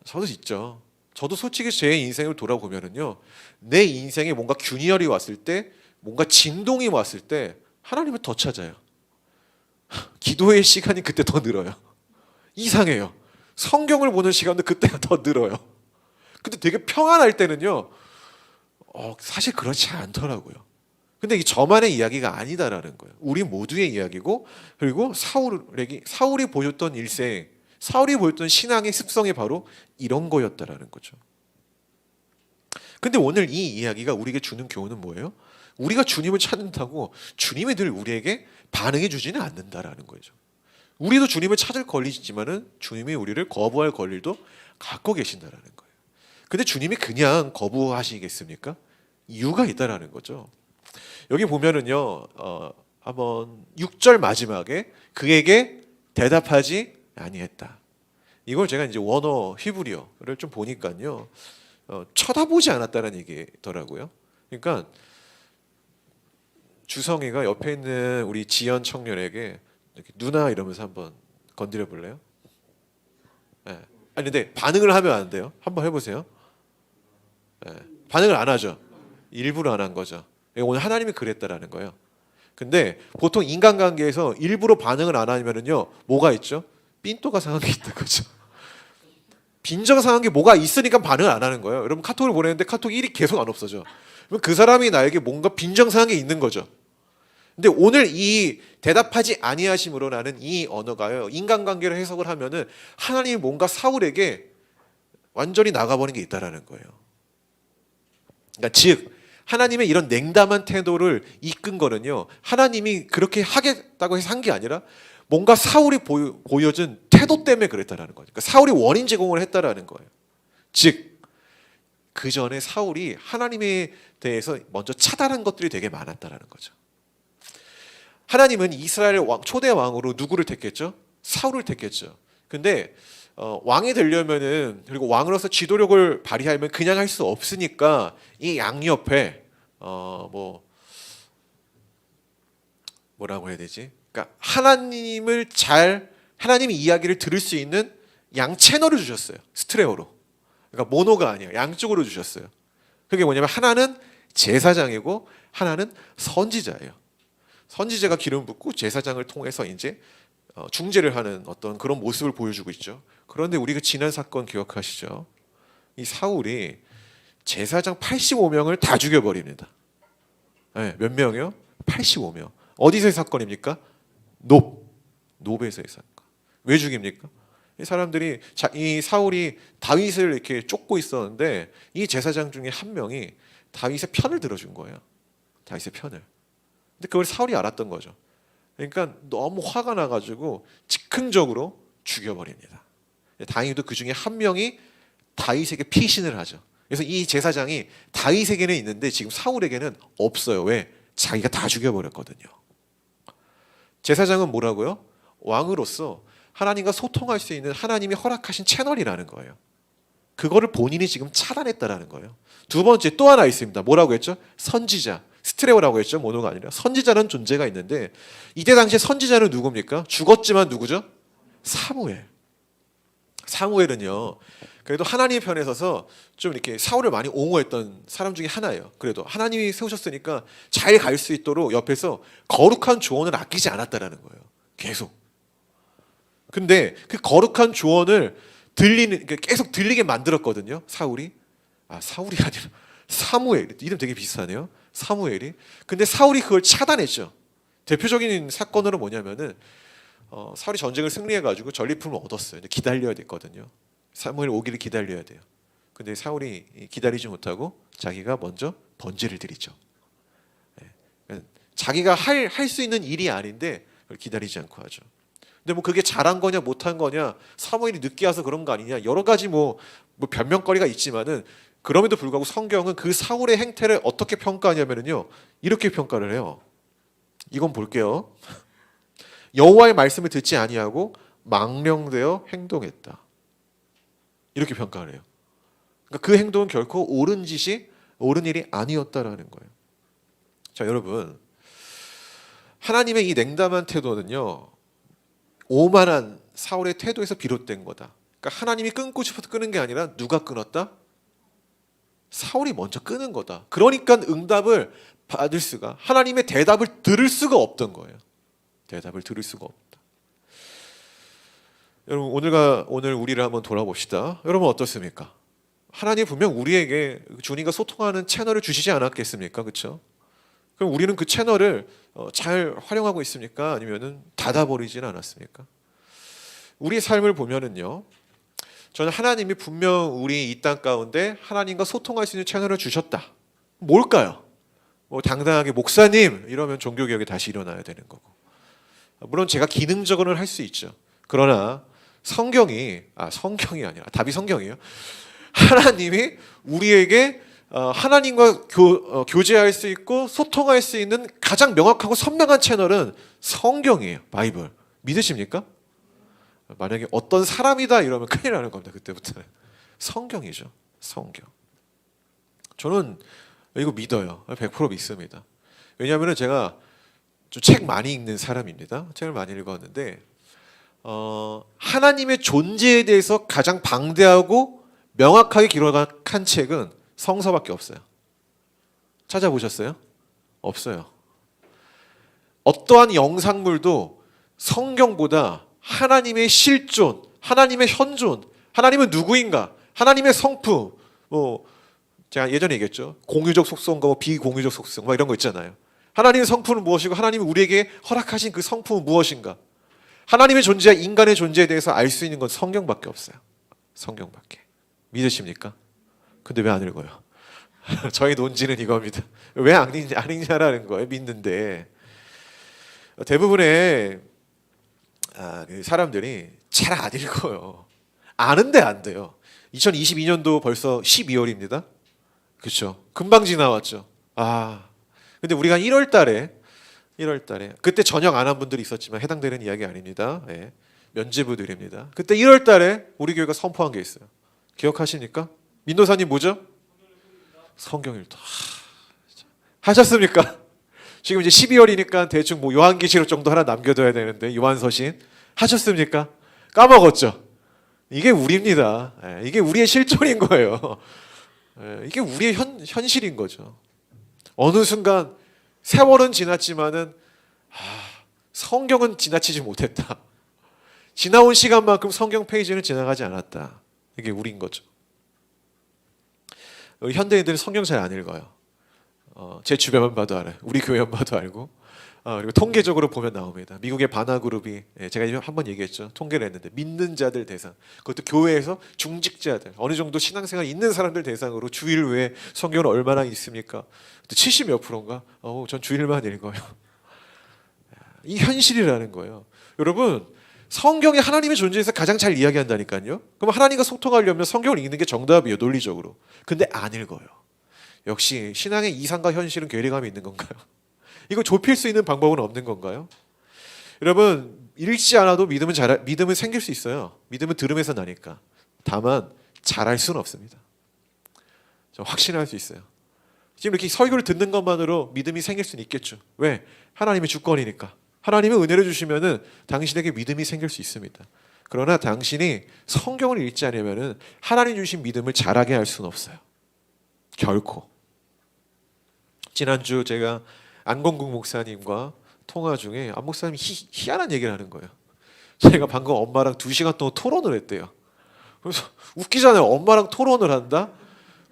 저도 있죠. 저도 솔직히 제 인생을 돌아보면은요, 내 인생에 뭔가 균열이 왔을 때, 뭔가 진동이 왔을 때 하나님을 더 찾아요. 기도의 시간이 그때 더 늘어요. 이상해요. 성경을 보는 시간도 그때가 더 늘어요. 근데 되게 평안할 때는요, 사실 그렇지 않더라고요. 근데 이 저만의 이야기가 아니다라는 거예요. 우리 모두의 이야기고, 그리고 사울이 보였던 일생, 사울이 보였던 신앙의 습성이 바로 이런 거였다라는 거죠. 근데 오늘 이 이야기가 우리에게 주는 교훈은 뭐예요? 우리가 주님을 찾는다고 주님이 늘 우리에게 반응해 주지는 않는다라는 거죠. 우리도 주님을 찾을 권리지만은 주님이 우리를 거부할 권리도 갖고 계신다라는 거예요. 근데 주님이 그냥 거부하시겠습니까? 이유가 있다라는 거죠. 여기 보면은요, 한번 6절 마지막에 그에게 대답하지 아니했다. 이걸 제가 이제 원어 히브리어를 좀 보니까요, 쳐다보지 않았다는 얘기더라고요. 그러니까 주성이가 옆에 있는 우리 지연 청년에게 이렇게 누나 이러면서 한번 건드려 볼래요? 네. 아니 근데 반응을 하면 안 돼요. 한번 해보세요. 네. 반응을 안 하죠. 일부러 안 한 거죠. 오늘 하나님이 그랬다라는 거예요. 근데 보통 인간관계에서 일부러 반응을 안 하면은요, 뭐가 있죠? 삔또가 상한 게 있는 거죠. 빈정상한 게 뭐가 있으니까 반응을 안 하는 거예요. 여러분 카톡을 보내는데 카톡 1이 계속 안 없어져. 그럼 그 사람이 나에게 뭔가 빈정상한 게 있는 거죠. 근데 오늘 이 대답하지 아니하심으로 나는 이 언어가요, 인간관계를 해석을 하면은 하나님이 뭔가 사울에게 완전히 나가버린 게 있다라는 거예요. 그러니까 즉 하나님의 이런 냉담한 태도를 이끈 거는요, 하나님이 그렇게 하겠다고 해서 한 게 아니라 뭔가 사울이 보여준 태도 때문에 그랬다라는 거죠. 그러니까 사울이 원인 제공을 했다라는 거예요. 즉 그 전에 사울이 하나님에 대해서 먼저 차단한 것들이 되게 많았다라는 거죠. 하나님은 이스라엘 초대 왕으로 누구를 택했죠? 사울을 택했죠. 근데 왕이 되려면은, 그리고 왕으로서 지도력을 발휘하면 그냥 할 수 없으니까 이 양옆에 뭐라고 해야 되지? 그러니까 하나님의 이야기를 들을 수 있는 양 채널을 주셨어요. 스트레오로. 그러니까 모노가 아니에요. 양쪽으로 주셨어요. 그게 뭐냐면 하나는 제사장이고 하나는 선지자예요. 선지자가 기름 붓고 제사장을 통해서 이제 중재를 하는 어떤 그런 모습을 보여주고 있죠. 그런데 우리가 지난 사건 기억하시죠? 이 사울이 제사장 85명을 다 죽여버립니다. 네, 몇 명이요? 85명. 어디서의 사건입니까? 노베에서의 사건. 왜 죽입니까? 이 사람들이 이 사울이 다윗을 이렇게 쫓고 있었는데 이 제사장 중에 한 명이 다윗의 편을 들어준 거예요. 다윗의 편을. 근데 그걸 사울이 알았던 거죠. 그러니까 너무 화가 나가지고 즉흥적으로 죽여버립니다. 다행히도 그 중에 한 명이 다윗에게 피신을 하죠. 그래서 이 제사장이 다윗에게는 있는데 지금 사울에게는 없어요. 왜? 자기가 다 죽여버렸거든요. 제사장은 뭐라고요? 왕으로서 하나님과 소통할 수 있는 하나님이 허락하신 채널이라는 거예요. 그거를 본인이 지금 차단했다라는 거예요. 두 번째 또 하나 있습니다. 뭐라고 했죠? 선지자. 스트레오라고 했죠. 모노가 아니라. 선지자는 존재가 있는데 이때 당시에 선지자는 누굽니까? 죽었지만 누구죠? 사무엘. 사무엘은요, 그래도 하나님의 편에 서서 좀 이렇게 사울을 많이 옹호했던 사람 중에 하나예요. 그래도 하나님이 세우셨으니까 잘 갈 수 있도록 옆에서 거룩한 조언을 아끼지 않았다라는 거예요. 계속. 근데 그 거룩한 조언을 계속 들리게 만들었거든요. 사울이 아니라 사무엘. 이름 되게 비슷하네요. 사무엘이. 근데 사울이 그걸 차단했죠. 대표적인 사건으로 뭐냐면은 사울이 전쟁을 승리해가지고 전리품을 얻었어요. 근데 기다려야 됐거든요. 사무엘 오기를 기다려야 돼요. 근데 사울이 기다리지 못하고 자기가 먼저 번제를 드리죠. 자기가 할 수 있는 일이 아닌데 그걸 기다리지 않고 하죠. 근데 뭐 그게 잘한 거냐 못한 거냐, 사무엘이 늦게 와서 그런 거 아니냐, 여러 가지 뭐 변명거리가 있지만은 그럼에도 불구하고 성경은 그 사울의 행태를 어떻게 평가하냐면요, 이렇게 평가를 해요. 이건 볼게요. 여호와의 말씀을 듣지 아니하고 망령되어 행동했다. 이렇게 평가를 해요. 그러니까 그 행동은 결코 옳은 일이 아니었다라는 거예요. 자, 여러분, 하나님의 이 냉담한 태도는요, 오만한 사울의 태도에서 비롯된 거다. 그러니까 하나님이 끊고 싶어서 끄는 게 아니라 누가 끊었다? 사울이 먼저 끄는 거다. 그러니까 응답을 받을 수가, 하나님의 대답을 들을 수가 없던 거예요. 대답을 들을 수가 없. 여러분 오늘 우리를 한번 돌아봅시다. 여러분 어떻습니까? 하나님 분명 우리에게 주님과 소통하는 채널을 주시지 않았겠습니까? 그렇죠? 그럼 우리는 그 채널을 잘 활용하고 있습니까? 아니면은 닫아버리지는 않았습니까? 우리 삶을 보면은요, 저는 하나님이 분명 우리 이 땅 가운데 하나님과 소통할 수 있는 채널을 주셨다. 뭘까요? 뭐 당당하게 목사님 이러면 종교개혁이 다시 일어나야 되는 거고, 물론 제가 기능적으로는 할 수 있죠. 그러나 성경이 아니라 답이 성경이에요. 하나님이 우리에게 하나님과 교제할 수 있고 소통할 수 있는 가장 명확하고 선명한 채널은 성경이에요. 바이블. 믿으십니까? 만약에 어떤 사람이다 이러면 큰일 나는 겁니다. 그때부터는. 성경이죠. 성경. 저는 이거 믿어요. 100% 믿습니다. 왜냐하면 제가 좀 책 많이 읽는 사람입니다. 책을 많이 읽었는데 하나님의 존재에 대해서 가장 방대하고 명확하게 기록한 책은 성서밖에 없어요. 찾아보셨어요? 없어요. 어떠한 영상물도 성경보다 하나님의 실존, 하나님의 현존, 하나님은 누구인가, 하나님의 성품, 뭐 제가 예전에 얘기했죠. 공유적 속성과 뭐 비공유적 속성, 막 이런 거 있잖아요. 하나님의 성품은 무엇이고 하나님이 우리에게 허락하신 그 성품은 무엇인가? 하나님의 존재와 인간의 존재에 대해서 알 수 있는 건 성경밖에 없어요. 성경밖에. 믿으십니까? 근데 왜 안 읽어요? 저희 논지는 이겁니다. 왜 안 읽냐라는 거예요. 믿는데 대부분의 사람들이 잘 안 읽어요. 아는데 안 돼요. 2022년도 벌써 12월입니다. 그렇죠? 금방 지나왔죠. 근데 우리가 1월 달에 그때 전역 안 한 분들이 있었지만 해당되는 이야기 아닙니다. 예. 면죄부 드립니다. 그때 1월 달에 우리 교회가 선포한 게 있어요. 기억하십니까? 민도사님 뭐죠? 성경 읽기. 하셨습니까? 지금 이제 12월이니까 대충 뭐 요한계시록 정도 하나 남겨둬야 되는데 요한서신 하셨습니까? 까먹었죠. 이게 우리입니다. 예. 이게 우리의 실존인 거예요. 예. 이게 우리의 현실인 거죠. 어느 순간 세월은 지났지만은 성경은 지나치지 못했다. 지나온 시간만큼 성경 페이지는 지나가지 않았다. 이게 우리인 거죠. 현대인들은 성경 잘 안 읽어요. 제 주변만 봐도 알아요. 우리 교회만 봐도 알고. 그리고 통계적으로 보면 나옵니다. 미국의 바나그룹이 제가 한번 얘기했죠. 통계를 했는데 믿는 자들 대상, 그것도 교회에서 중직자들, 어느 정도 신앙생활 있는 사람들 대상으로 주일 외에 성경은 얼마나 있습니까? 70몇 %인가? 전 주일만 읽어요. 이 현실이라는 거예요. 여러분, 성경이 하나님의 존재에서 가장 잘 이야기한다니까요. 그럼 하나님과 소통하려면 성경을 읽는 게 정답이에요, 논리적으로. 근데 안 읽어요. 역시 신앙의 이상과 현실은 괴리감이 있는 건가요? 이거 좁힐 수 있는 방법은 없는 건가요? 여러분, 읽지 않아도 믿음은 생길 수 있어요. 믿음은 들음에서 나니까. 다만 잘할 수는 없습니다. 저 확신할 수 있어요. 지금 이렇게 설교를 듣는 것만으로 믿음이 생길 수는 있겠죠. 왜? 하나님의 주권이니까. 하나님의 은혜를 주시면은 당신에게 믿음이 생길 수 있습니다. 그러나 당신이 성경을 읽지 않으면은 하나님 주신 믿음을 자라게 할 수는 없어요. 결코. 지난주 제가 안건국 목사님과 통화 중에 안 목사님이 희한한 얘기를 하는 거예요. 제가 방금 엄마랑 2시간 동안 토론을 했대요. 그래서 웃기잖아요. 엄마랑 토론을 한다?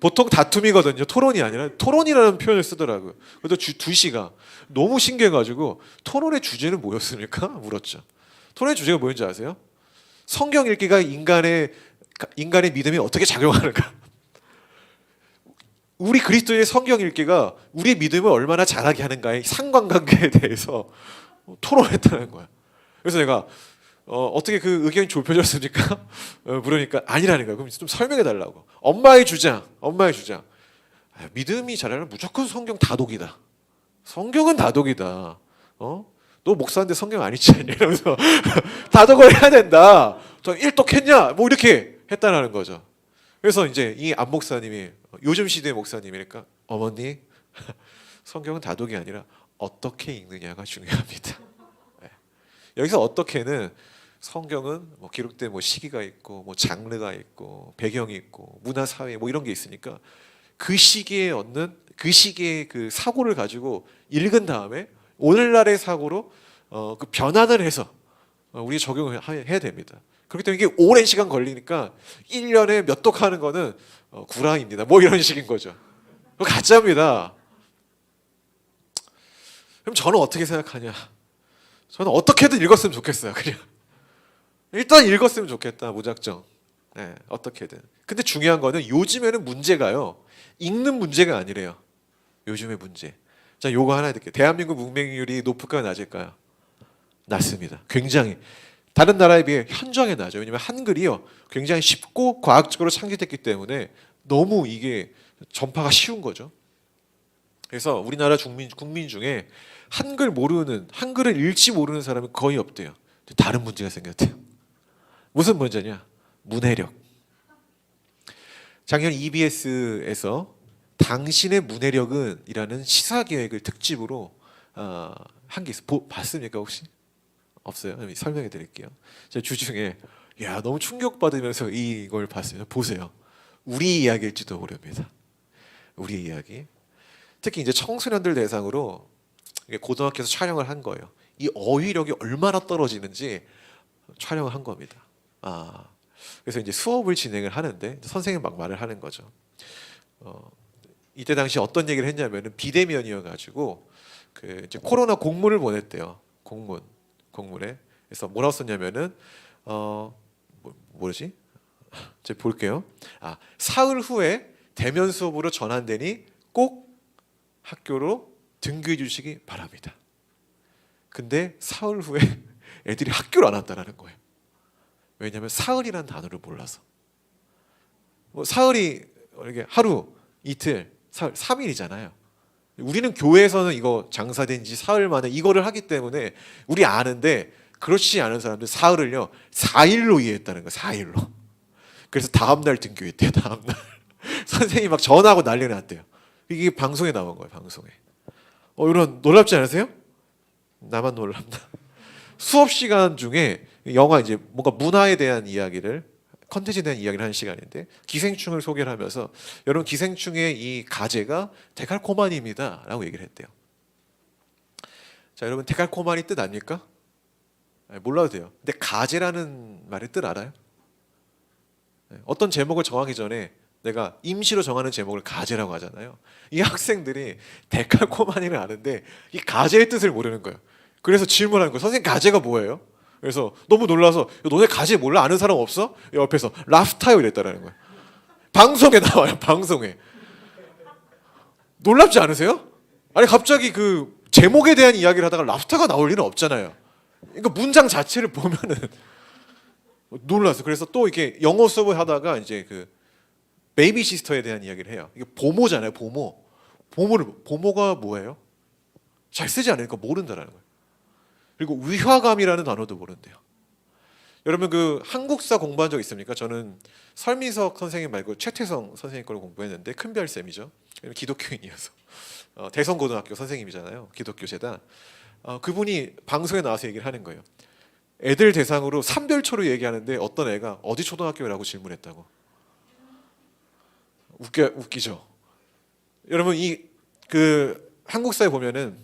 보통 다툼이거든요. 토론이 아니라 토론이라는 표현을 쓰더라고요. 그래서 2시간 너무 신기해가지고 토론의 주제는 뭐였습니까? 물었죠. 토론의 주제가 뭐였는지 아세요? 성경 읽기가 인간의 믿음이 어떻게 작용하는가? 우리 그리스도의 성경 읽기가 우리의 믿음을 얼마나 잘하게 하는가의 상관관계에 대해서 토론했다는 거야. 그래서 내가 어떻게 그 의견이 좁혀졌습니까? 물으니까 아니라는 거야. 그럼 좀 설명해 달라고. 엄마의 주장. 믿음이 잘하려면 무조건 성경 다독이다. 성경은 다독이다. 너 목사인데 성경 안 읽지 않냐? 이러면서 다독을 해야 된다. 저 일독했냐? 뭐 이렇게 했다는 거죠. 그래서 이제 이 안 목사님이 요즘 시대의 목사님이니까 어머니 성경은 다독이 아니라 어떻게 읽느냐가 중요합니다. 네. 여기서 어떻게는 성경은 뭐 기록된 뭐 시기가 있고 뭐 장르가 있고 배경이 있고 문화 사회 뭐 이런 게 있으니까 그 시기에 얻는 그 시기의 그 사고를 가지고 읽은 다음에 오늘날의 사고로 그 변환을 해서 우리 적용을 해야 됩니다. 그렇기 때문에 이게 오랜 시간 걸리니까 1년에 몇 독 하는 거는 구라입니다. 뭐 이런 식인 거죠. 그거 가짜입니다. 그럼 저는 어떻게 생각하냐? 저는 어떻게든 읽었으면 좋겠어요. 그냥 일단 읽었으면 좋겠다. 무작정. 네, 어떻게든. 근데 중요한 거는 요즘에는 문제가요. 읽는 문제가 아니래요. 요즘의 문제. 자, 요거 하나 드릴게요. 대한민국 문맹률이 높을까요, 낮을까요? 낮습니다. 굉장히. 다른 나라에 비해 현저하게 낮아요. 왜냐하면 한글이요 굉장히 쉽고 과학적으로 창제됐기 때문에 너무 이게 전파가 쉬운 거죠. 그래서 우리나라 국민 중에 한글을 읽지 모르는 사람이 거의 없대요. 다른 문제가 생겼대요. 무슨 문제냐? 문해력. 작년 EBS에서 당신의 문해력은 이라는 시사기획을 특집으로 한 게 있어요. 봤습니까 혹시? 없어요? 설명해 드릴게요. 제가 주중에 너무 충격받으면서 이걸 봤습니다. 보세요. 우리 이야기일지도 모릅니다. 우리 이야기. 특히 이제 청소년들 대상으로 고등학교에서 촬영을 한 거예요. 이 어휘력이 얼마나 떨어지는지 촬영을 한 겁니다. 그래서 이제 수업을 진행을 하는데 선생님 막 말을 하는 거죠. 이때 당시 어떤 얘기를 했냐면은 비대면이어가지고 그 이제 코로나 공문을 보냈대요. 공문에. 그래서 뭐라고 썼냐면은 뭐지? 제가 볼게요. 사흘 후에 대면 수업으로 전환되니 꼭 학교로 등교해 주시기 바랍니다. 근데 사흘 후에 애들이 학교를 안 왔다라는 거예요. 왜냐하면 사흘이라는 단어를 몰라서. 뭐 사흘이 이게 하루, 이틀, 사흘, 3일이잖아요. 우리는 교회에서는 이거 장사된 지 사흘 만에 이거를 하기 때문에 우리 아는데 그렇지 않은 사람들 사흘을요 4일로 이해했다는 거예요. 4일로. 그래서 다음날 등교했대요. 다음날. 선생님이 막 전화하고 난리 났대요. 이게 방송에 나온 거예요. 방송에. 이런 놀랍지 않으세요? 나만 놀랍나? 수업 시간 중에 영화 이제 뭔가 문화에 대한 이야기를 컨텐츠에 대한 이야기를 하는 시간인데 기생충을 소개를 하면서 여러분 기생충의 이 가제가 데칼코마니입니다 라고 얘기를 했대요. 자, 여러분 데칼코마니 뜻 아닙니까? 몰라도 돼요. 근데 가제라는 말의 뜻 알아요? 어떤 제목을 정하기 전에 내가 임시로 정하는 제목을 가제라고 하잖아요. 이 학생들이 데칼코마니를 아는데 이 가제의 뜻을 모르는 거예요. 그래서 질문하는 거예요. 선생님 가제가 뭐예요? 그래서 너무 놀라서 너네 가제 몰라? 아는 사람 없어? 옆에서 라프타요 이랬다라는 거예요. 방송에 나와요. 방송에. 놀랍지 않으세요? 아니 갑자기 그 제목에 대한 이야기를 하다가 라프타가 나올 일은 없잖아요. 그러니까 문장 자체를 보면은 놀랐어. 그래서 또 이렇게 영어 수업을 하다가 이제 그 베이비 시스터에 대한 이야기를 해요. 이게 보모잖아요. 보모가 뭐예요? 잘 쓰지 않으니까 모른다라는 거예요. 그리고 위화감이라는 단어도 모른대요. 여러분 그 한국사 공부한 적 있습니까? 저는 설민석 선생님 말고 최태성 선생님 걸 공부했는데 큰별쌤이죠. 기독교인이어서 대성고등학교 선생님이잖아요. 기독교 재단. 그분이 방송에 나와서 얘기를 하는 거예요. 애들 대상으로 삼별초로 얘기하는데 어떤 애가 어디 초등학교라고 질문했다고. 웃기죠. 여러분 이 그 한국사에 보면은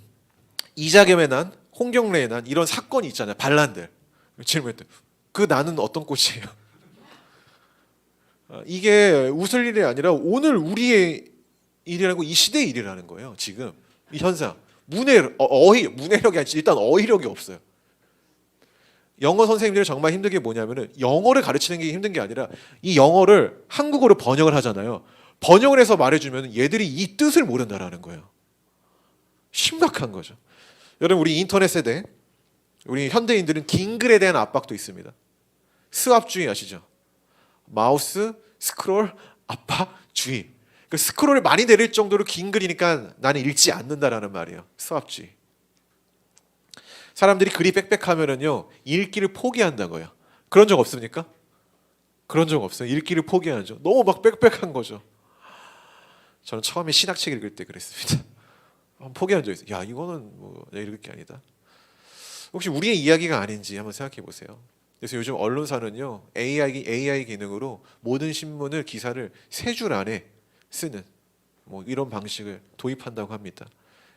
이자겸의 난, 홍경래의 난 이런 사건이 있잖아요. 반란들 질문했대. 그 나는 어떤 꽃이에요? 이게 웃을 일이 아니라 오늘 우리의 일이라고 이 시대의 일이라는 거예요. 지금 이 현상 문해력이 아니지 일단 어휘력이 없어요. 영어 선생님들이 정말 힘든 게 뭐냐면은 영어를 가르치는 게 힘든 게 아니라 이 영어를 한국어로 번역을 하잖아요. 번역을 해서 말해주면 얘들이 이 뜻을 모른다라는 거예요. 심각한 거죠. 여러분 우리 인터넷 세대, 우리 현대인들은 긴 글에 대한 압박도 있습니다. 스왑주의 아시죠? 마우스, 스크롤, 압박주의. 그 스크롤을 많이 내릴 정도로 긴 글이니까 나는 읽지 않는다라는 말이에요. 스왑주의. 사람들이 글이 빽빽하면은요 읽기를 포기한다고요. 그런 적 없습니까? 그런 적 없어요. 읽기를 포기하는 적. 너무 막 빽빽한 거죠. 저는 처음에 신학책 읽을 때 그랬습니다. 포기한 적 있어요. 야 이거는 뭐 내가 읽을 게 아니다. 혹시 우리의 이야기가 아닌지 한번 생각해 보세요. 그래서 요즘 언론사는요 AI 기능으로 모든 신문을 기사를 3줄 안에 쓰는 뭐 이런 방식을 도입한다고 합니다.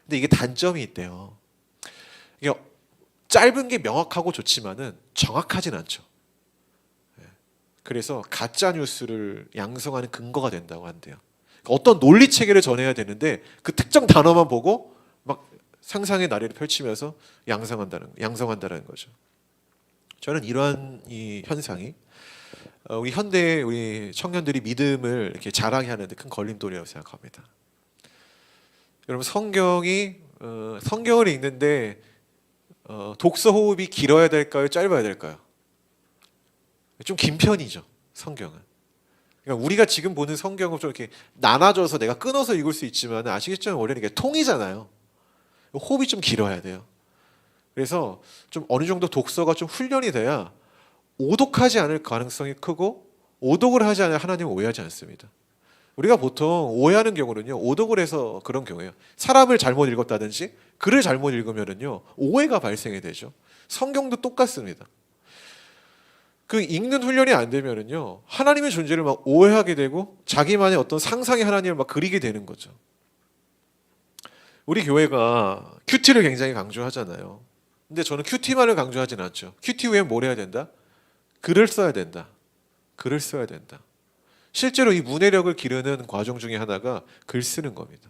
근데 이게 단점이 있대요. 이게 짧은 게 명확하고 좋지만은 정확하진 않죠. 그래서 가짜 뉴스를 양성하는 근거가 된다고 한대요. 그러니까 어떤 논리 체계를 전해야 되는데 그 특정 단어만 보고 막 상상의 나래를 펼치면서 양성한다는 거죠. 저는 이러한 이 현상이 우리 현대 우리 청년들이 믿음을 이렇게 자라게 하는데 큰 걸림돌이라고 생각합니다. 여러분 성경을 읽는데 독서 호흡이 길어야 될까요? 짧아야 될까요? 좀 긴 편이죠. 성경은. 그러니까 우리가 지금 보는 성경은 좀 이렇게 나눠져서 내가 끊어서 읽을 수 있지만 아시겠지만 원래는 이게 통이잖아요. 호흡이 좀 길어야 돼요. 그래서 좀 어느 정도 독서가 좀 훈련이 돼야 오독하지 않을 가능성이 크고 오독을 하지 않으면 하나님을 오해하지 않습니다. 우리가 보통 오해하는 경우는요, 오독을 해서 그런 경우예요. 사람을 잘못 읽었다든지 글을 잘못 읽으면은요 오해가 발생이 되죠. 성경도 똑같습니다. 그 읽는 훈련이 안 되면은요 하나님의 존재를 막 오해하게 되고 자기만의 어떤 상상의 하나님을 막 그리게 되는 거죠. 우리 교회가 큐티를 굉장히 강조하잖아요. 근데 저는 큐티만을 강조하진 않죠. 큐티 후에 뭘 해야 된다? 글을 써야 된다. 글을 써야 된다. 실제로 이 문해력을 기르는 과정 중에 하나가 글 쓰는 겁니다.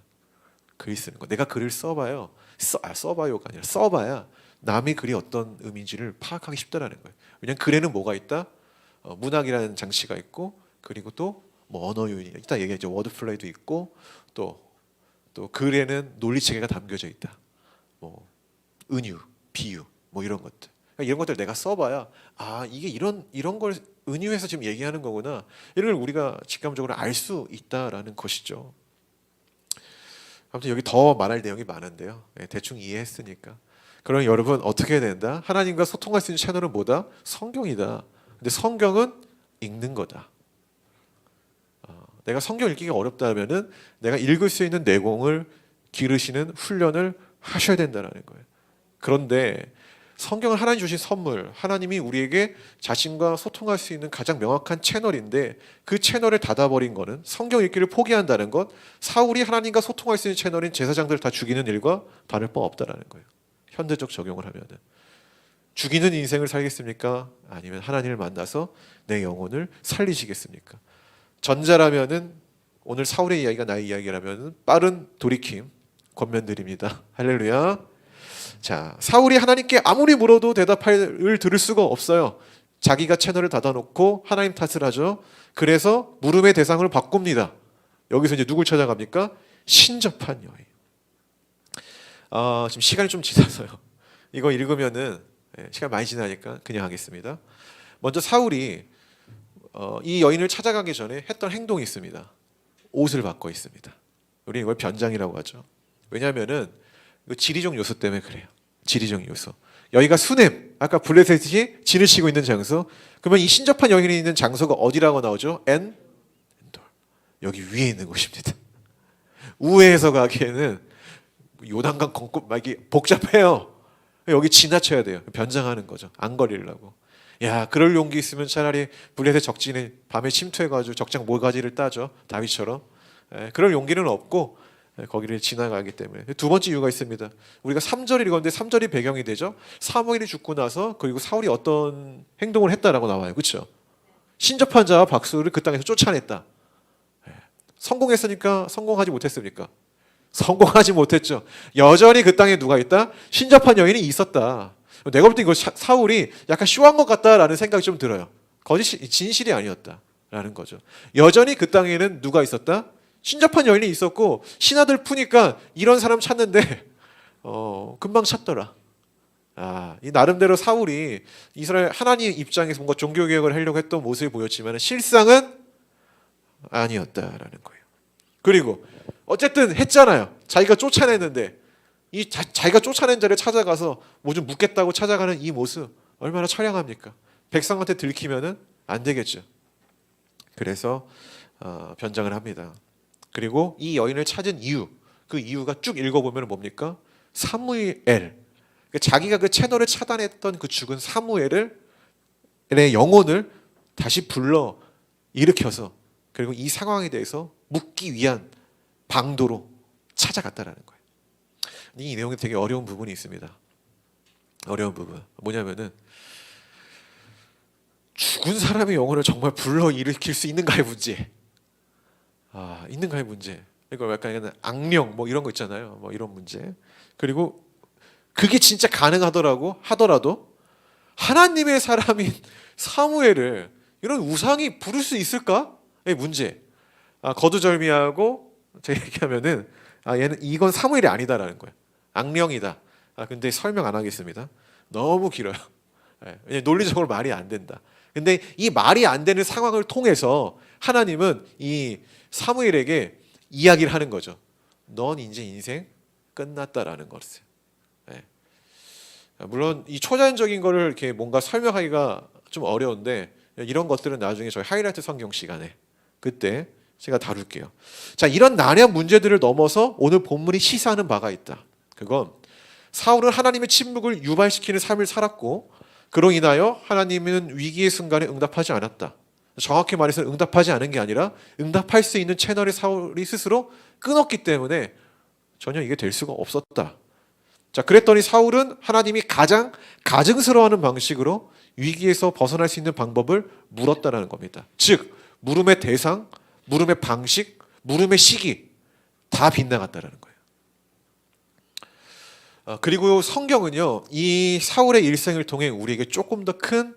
글 쓰는 거. 내가 글을 써봐요. 써봐요가 아니라 써봐야 남의 글이 어떤 의미인지를 파악하기 쉽다라는 거예요. 왜냐하면 글에는 뭐가 있다? 문학이라는 장치가 있고 그리고 또 뭐 언어 요인이 이따 얘기하죠. 워드 플레이도 있고 또 글에는 논리 체계가 담겨져 있다. 뭐 은유, 비유, 뭐 이런 것들. 그러니까 이런 것들 내가 써봐야 이게 이런 걸 은유해서 지금 얘기하는 거구나. 이런 걸 우리가 직감적으로 알 수 있다라는 것이죠. 아무튼 여기 더 말할 내용이 많은데요. 대충 이해했으니까. 그럼 여러분 어떻게 해야 된다? 하나님과 소통할 수 있는 채널은 뭐다? 성경이다. 근데 성경은 읽는 거다. 내가 성경 읽기가 어렵다면은 내가 읽을 수 있는 내공을 기르시는 훈련을 하셔야 된다는 거예요. 그런데 성경은 하나님 주신 선물, 하나님이 우리에게 자신과 소통할 수 있는 가장 명확한 채널인데 그 채널을 닫아버린 거는 성경 읽기를 포기한다는 것, 사울이 하나님과 소통할 수 있는 채널인 제사장들을 다 죽이는 일과 다를 바 없다라는 거예요. 현대적 적용을 하면은 죽이는 인생을 살겠습니까? 아니면 하나님을 만나서 내 영혼을 살리시겠습니까? 전자라면은 오늘 사울의 이야기가 나의 이야기라면은 빠른 돌이킴 권면드립니다. 할렐루야. 자, 사울이 하나님께 아무리 물어도 대답을 들을 수가 없어요. 자기가 채널을 닫아놓고 하나님 탓을 하죠. 그래서 물음의 대상을 바꿉니다. 여기서 이제 누굴 찾아갑니까? 신접한 여인. 지금 시간이 좀 지나서요. 이거 읽으면은 시간 많이 지나니까 그냥 하겠습니다. 먼저 사울이 이 여인을 찾아가기 전에 했던 행동이 있습니다. 옷을 바꿔 있습니다. 우리 이걸 변장이라고 하죠. 왜냐하면은 지리적 요소 때문에 그래요. 지리적 요소. 여기가 수넴, 아까 블레셋이 진을 치고 있는 장소. 그러면 이 신접한 여인이 있는 장소가 어디라고 나오죠? 엔돌. 여기 위에 있는 곳입니다. 우회해서 가기에는 요단강 건꽃 막이 복잡해요. 여기 지나쳐야 돼요. 변장하는 거죠. 안 걸리려고. 야, 그럴 용기 있으면 차라리 블레셋 적진에 밤에 침투해가지고 적장 모가지를 따죠. 다윗처럼. 그럴 용기는 없고 거기를 지나가기 때문에. 두 번째 이유가 있습니다. 우리가 3절을 읽었는데 3절이 배경이 되죠. 사무엘이 죽고 나서 그리고 사울이 어떤 행동을 했다라고 나와요. 그렇죠? 신접한 자와 박수를 그 땅에서 쫓아냈다. 성공했으니까 성공하지 못했습니까? 성공하지 못했죠. 여전히 그 땅에 누가 있다? 신접한 여인이 있었다. 내가 볼 때 이거 사울이 약간 쇼한 것 같다라는 생각이 좀 들어요. 진실이 아니었다라는 거죠. 여전히 그 땅에는 누가 있었다? 신접한 여인이 있었고 신하들 푸니까 이런 사람 찾는데 금방 찾더라. 이 나름대로 사울이 이스라엘 하나님 입장에서 뭔가 종교 개혁을 하려고 했던 모습이 보였지만 실상은 아니었다라는 거예요. 그리고 어쨌든 했잖아요. 자기가 쫓아냈는데 자기가 쫓아낸 자를 찾아가서 뭐 좀 묻겠다고 찾아가는 이 모습 얼마나 처량합니까? 백성한테 들키면은 안 되겠죠. 그래서 변장을 합니다. 그리고 이 여인을 찾은 이유, 그 이유가 쭉 읽어보면 뭡니까? 사무엘. 그러니까 자기가 그 채널을 차단했던 그 죽은 사무엘의 영혼을 다시 불러 일으켜서 그리고 이 상황에 대해서 묻기 위한 방도로 찾아갔다라는 거예요. 이 내용에 되게 어려운 부분이 있습니다. 어려운 부분 뭐냐면은 죽은 사람의 영혼을 정말 불러일으킬 수 있는가의 문제. 있는가의 문제. 이거 약간 악령 뭐 이런 거 있잖아요. 뭐 이런 문제. 그리고 그게 진짜 하더라도 하나님의 사람인 사무엘을 이런 우상이 부를 수 있을까의 문제. 거두절미하고 제가 얘기하면은 이건 사무엘이 아니다라는 거예요. 악령이다. 근데 설명 안 하겠습니다. 너무 길어요. 왜냐면 논리적으로 말이 안 된다. 근데 이 말이 안 되는 상황을 통해서 하나님은 이 사무엘에게 이야기를 하는 거죠. 넌 이제 인생 끝났다라는 것을. 물론 이 초자연적인 거를 이렇게 뭔가 설명하기가 좀 어려운데 이런 것들은 나중에 저희 하이라이트 성경 시간에 그때 제가 다룰게요. 자, 이런 난해한 문제들을 넘어서 오늘 본문이 시사하는 바가 있다. 그건 사울은 하나님의 침묵을 유발시키는 삶을 살았고 그로 인하여 하나님은 위기의 순간에 응답하지 않았다. 정확히 말해서 응답하지 않은 게 아니라 응답할 수 있는 채널을 사울이 스스로 끊었기 때문에 전혀 이게 될 수가 없었다. 자, 그랬더니 사울은 하나님이 가장 가증스러워하는 방식으로 위기에서 벗어날 수 있는 방법을 물었다라는 겁니다. 즉, 물음의 대상, 물음의 방식, 물음의 시기 다 빗나갔다라는 거예요. 그리고 성경은요, 이 사울의 일생을 통해 우리에게 조금 더 큰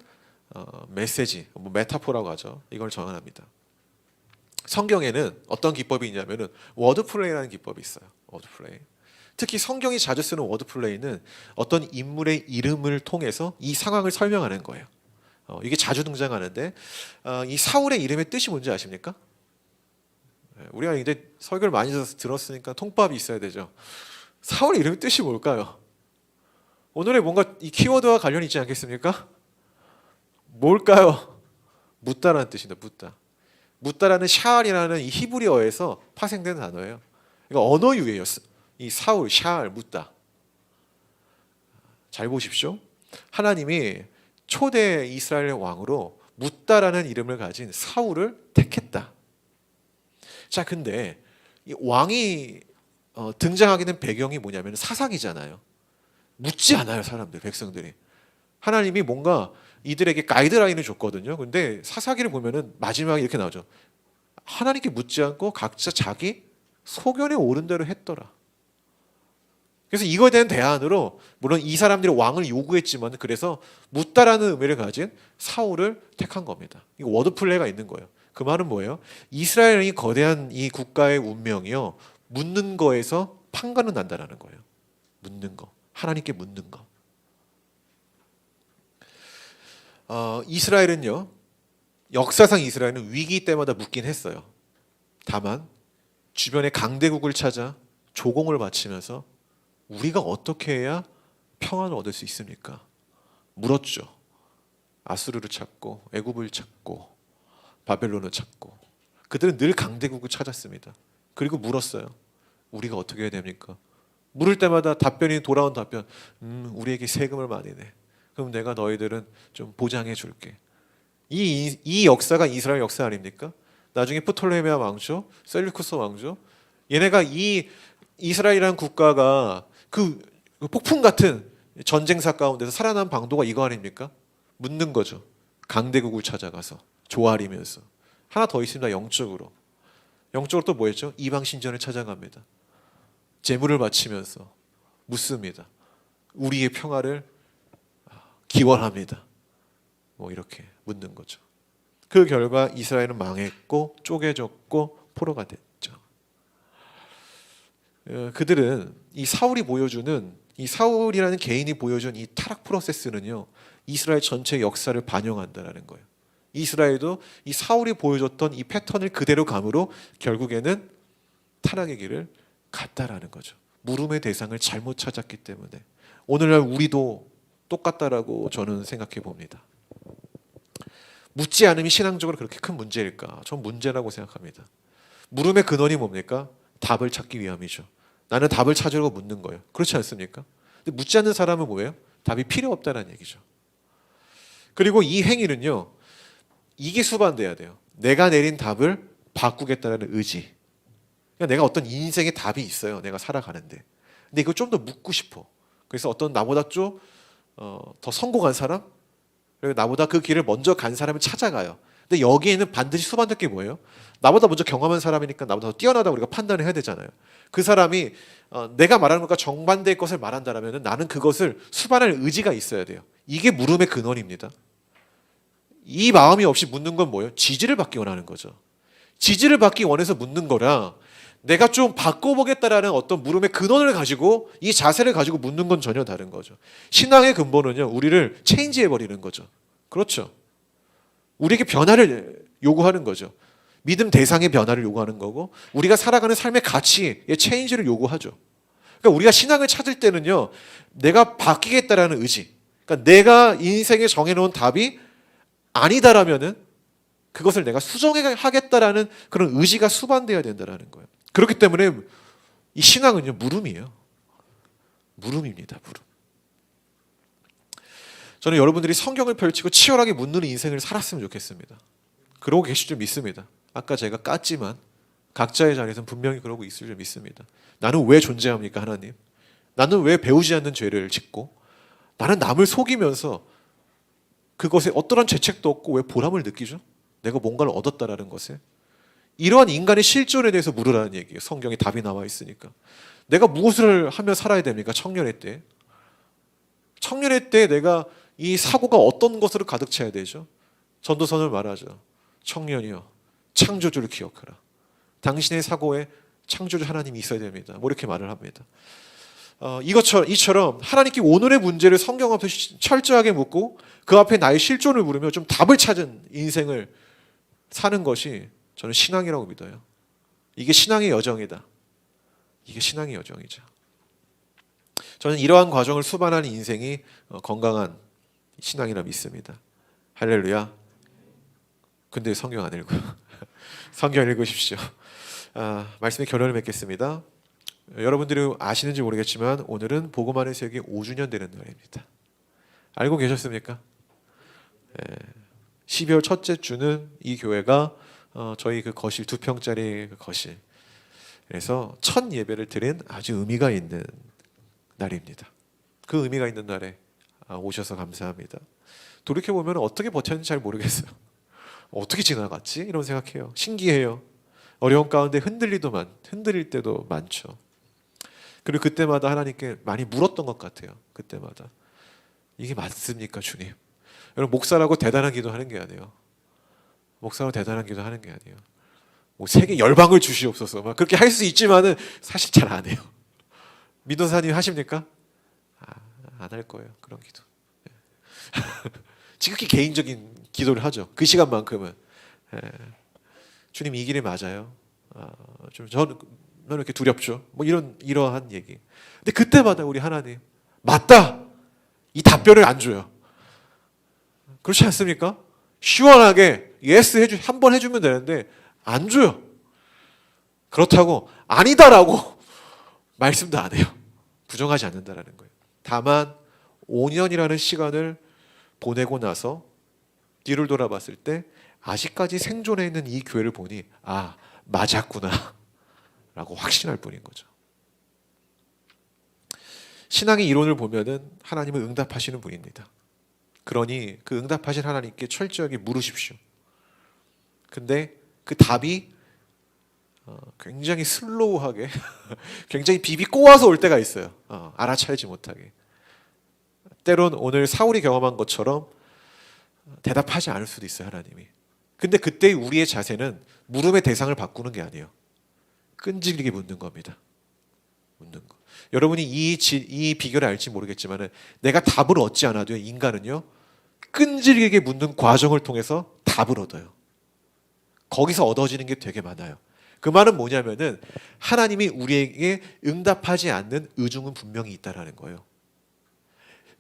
메시지, 메타포라고 하죠. 이걸 전합니다. 성경에는 어떤 기법이 있냐면은 워드플레이라는 기법이 있어요. 워드플레이. 특히 성경이 자주 쓰는 워드플레이는 어떤 인물의 이름을 통해서 이 상황을 설명하는 거예요. 이게 자주 등장하는데 이 사울의 이름의 뜻이 뭔지 아십니까? 우리가 이제 설교를 많이 들었으니까 통밥이 있어야 되죠. 사울의 이름의 뜻이 뭘까요? 오늘의 뭔가 이 키워드와 관련이 있지 않겠습니까? 뭘까요? 묻다라는 뜻입니다. 묻다. 묻다라는 샤알이라는 이 히브리어에서 파생된 단어예요. 그러니까 언어유예요. 이 사울, 샤알, 묻다. 잘 보십시오. 하나님이 초대 이스라엘의 왕으로 묻다라는 이름을 가진 사울을 택했다. 자, 근데 이 왕이 등장하게 된 배경이 뭐냐면 사사기잖아요. 묻지 않아요, 사람들, 백성들이. 하나님이 뭔가 이들에게 가이드라인을 줬거든요. 근데 사사기를 보면은 마지막에 이렇게 나오죠. 하나님께 묻지 않고 각자 자기 소견에 오른 대로 했더라. 그래서 이거에 대한 대안으로 물론 이 사람들이 왕을 요구했지만 그래서 묻다라는 의미를 가진 사울을 택한 겁니다. 이거 워드플레이가 있는 거예요. 그 말은 뭐예요? 이스라엘이 거대한 이 국가의 운명이요, 묻는 거에서 판가는 난다라는 거예요. 묻는 거, 하나님께 묻는 거. 이스라엘은요, 역사상 이스라엘은 위기 때마다 묻긴 했어요. 다만 주변의 강대국을 찾아 조공을 바치면서 우리가 어떻게 해야 평안을 얻을 수 있습니까? 물었죠. 아수르를 찾고 애굽을 찾고 바벨론을 찾고 그들은 늘 강대국을 찾았습니다. 그리고 물었어요. 우리가 어떻게 해야 됩니까? 물을 때마다 답변이 돌아온 답변. 우리에게 세금을 많이 내. 그럼 내가 너희들은 좀 보장해 줄게. 이 역사가 이스라엘 역사 아닙니까? 나중에 프톨레미아 왕조, 셀루쿠스 왕조, 얘네가 이 이스라엘이라는 국가가 그 폭풍 같은 전쟁사 가운데서 살아난 방도가 이거 아닙니까? 묻는 거죠. 강대국을 찾아가서 조아리면서. 하나 더 있습니다. 영적으로. 영적으로 또 뭐였죠? 이방 신전을 찾아갑니다. 제물을 바치면서 묻습니다. 우리의 평화를 기원합니다. 뭐 이렇게 묻는 거죠. 그 결과 이스라엘은 망했고 쪼개졌고 포로가 됐죠. 그들은 이 사울이 보여주는 이 사울이라는 개인이 보여준 이 타락 프로세스는요, 이스라엘 전체 역사를 반영한다라는 거예요. 이스라엘도 이 사울이 보여줬던 이 패턴을 그대로 감으로 결국에는 타락의 길을 갔다라는 거죠. 물음의 대상을 잘못 찾았기 때문에 오늘날 우리도 똑같다라고 저는 생각해 봅니다. 묻지 않음이 신앙적으로 그렇게 큰 문제일까? 전 문제라고 생각합니다. 물음의 근원이 뭡니까? 답을 찾기 위함이죠. 나는 답을 찾으려고 묻는 거예요. 그렇지 않습니까? 근데 묻지 않는 사람은 뭐예요? 답이 필요 없다는 얘기죠. 그리고 이 행위는요, 이게 수반돼야 돼요. 내가 내린 답을 바꾸겠다는 의지. 그러니까 내가 어떤 인생의 답이 있어요. 내가 살아가는데. 근데 이거 좀 더 묻고 싶어. 그래서 어떤 나보다 좀 더 성공한 사람, 그리고 나보다 그 길을 먼저 간 사람을 찾아가요. 근데 여기에는 반드시 수반될 게 뭐예요? 나보다 먼저 경험한 사람이니까 나보다 더 뛰어나다고 우리가 판단을 해야 되잖아요. 그 사람이 내가 말하는 것과 정반대의 것을 말한다면 나는 그것을 수반할 의지가 있어야 돼요. 이게 물음의 근원입니다. 이 마음이 없이 묻는 건 뭐예요? 지지를 받기 원하는 거죠. 지지를 받기 원해서 묻는 거라 내가 좀 바꿔보겠다라는 어떤 물음의 근원을 가지고 이 자세를 가지고 묻는 건 전혀 다른 거죠. 신앙의 근본은요, 우리를 체인지해버리는 거죠. 그렇죠. 우리에게 변화를 요구하는 거죠. 믿음 대상의 변화를 요구하는 거고 우리가 살아가는 삶의 가치의 체인지를 요구하죠. 그러니까 우리가 신앙을 찾을 때는요, 내가 바뀌겠다라는 의지, 그러니까 내가 인생에 정해놓은 답이 아니다라면은 그것을 내가 수정하겠다라는 그런 의지가 수반되어야 된다라는 거예요. 그렇기 때문에 이 신앙은요, 물음이에요. 물음입니다. 물음. 저는 여러분들이 성경을 펼치고 치열하게 묻는 인생을 살았으면 좋겠습니다. 그러고 계실 줄 믿습니다. 아까 제가 깠지만 각자의 자리에서는 분명히 그러고 있을 줄 믿습니다. 나는 왜 존재합니까, 하나님? 나는 왜 배우지 않는 죄를 짓고 나는 남을 속이면서 그것에 어떠한 죄책도 없고 왜 보람을 느끼죠? 내가 뭔가를 얻었다라는 것에. 이러한 인간의 실존에 대해서 물으라는 얘기예요. 성경에 답이 나와 있으니까. 내가 무엇을 하며 살아야 됩니까? 청년의 때. 청년의 때 내가 이 사고가 어떤 것으로 가득 차야 되죠? 전도서를 말하죠. 청년이여, 창조주를 기억하라. 당신의 사고에 창조주 하나님이 있어야 됩니다. 뭐 이렇게 말을 합니다. 이처럼 하나님께 오늘의 문제를 성경 앞에 철저하게 묻고 그 앞에 나의 실존을 물으며 좀 답을 찾은 인생을 사는 것이 저는 신앙이라고 믿어요. 이게 신앙의 여정이다. 이게 신앙의 여정이죠. 저는 이러한 과정을 수반하는 인생이 건강한 신앙이라 믿습니다. 할렐루야. 근데 성경 안 읽어요. 성경 읽으십시오. 말씀의 결론을 맺겠습니다. 여러분들이 아시는지 모르겠지만 오늘은 복음안의 세계 5주년 되는 날입니다. 알고 계셨습니까? 12월 첫째 주는 이 교회가 저희 그 거실 2평짜리 그 거실, 그래서 첫 예배를 드린 아주 의미가 있는 날입니다. 그 의미가 있는 날에 오셔서 감사합니다. 돌이켜보면 어떻게 버텼는지 잘 모르겠어요. 어떻게 지나갔지? 이런 생각해요. 신기해요. 어려운 가운데 흔들릴 때도 많죠. 그리고 그때마다 하나님께 많이 물었던 것 같아요. 그때마다 이게 맞습니까, 주님? 여러분, 목사라고 대단한 기도하는 게 아니에요. 목사라고 대단한 기도하는 게 아니에요. 뭐 세계 열방을 주시옵소서 막 그렇게 할 수 있지만은 사실 잘 안 해요. 민도사님 하십니까? 안 할 거예요. 그런 기도. 지극히 개인적인 기도를 하죠. 그 시간만큼은. 주님, 이 길이 맞아요. 저는 이렇게 두렵죠. 뭐 이러한 얘기. 근데 그때마다 우리 하나님 맞다. 이 답변을 안 줘요. 그렇지 않습니까? 시원하게 예스 한번 해주면 되는데 안 줘요. 그렇다고 아니다라고 말씀도 안 해요. 부정하지 않는다라는 거예요. 다만 5년이라는 시간을 보내고 나서 뒤를 돌아봤을 때 아직까지 생존해 있는 이 교회를 보니 맞았구나 라고 확신할 뿐인 거죠. 신앙의 이론을 보면은 하나님은 응답하시는 분입니다. 그러니 그 응답하신 하나님께 철저하게 물으십시오. 근데 그 답이 굉장히 슬로우하게 굉장히 비비 꼬아서 올 때가 있어요. 알아차리지 못하게. 때론 오늘 사울이 경험한 것처럼 대답하지 않을 수도 있어요, 하나님이. 근데 그때 우리의 자세는 물음의 대상을 바꾸는 게 아니에요. 끈질기게 묻는 겁니다. 묻는 거. 여러분이 이 비결을 알지 모르겠지만 내가 답을 얻지 않아도 인간은요, 끈질기게 묻는 과정을 통해서 답을 얻어요. 거기서 얻어지는 게 되게 많아요. 그 말은 뭐냐면은 하나님이 우리에게 응답하지 않는 의중은 분명히 있다라는 거예요.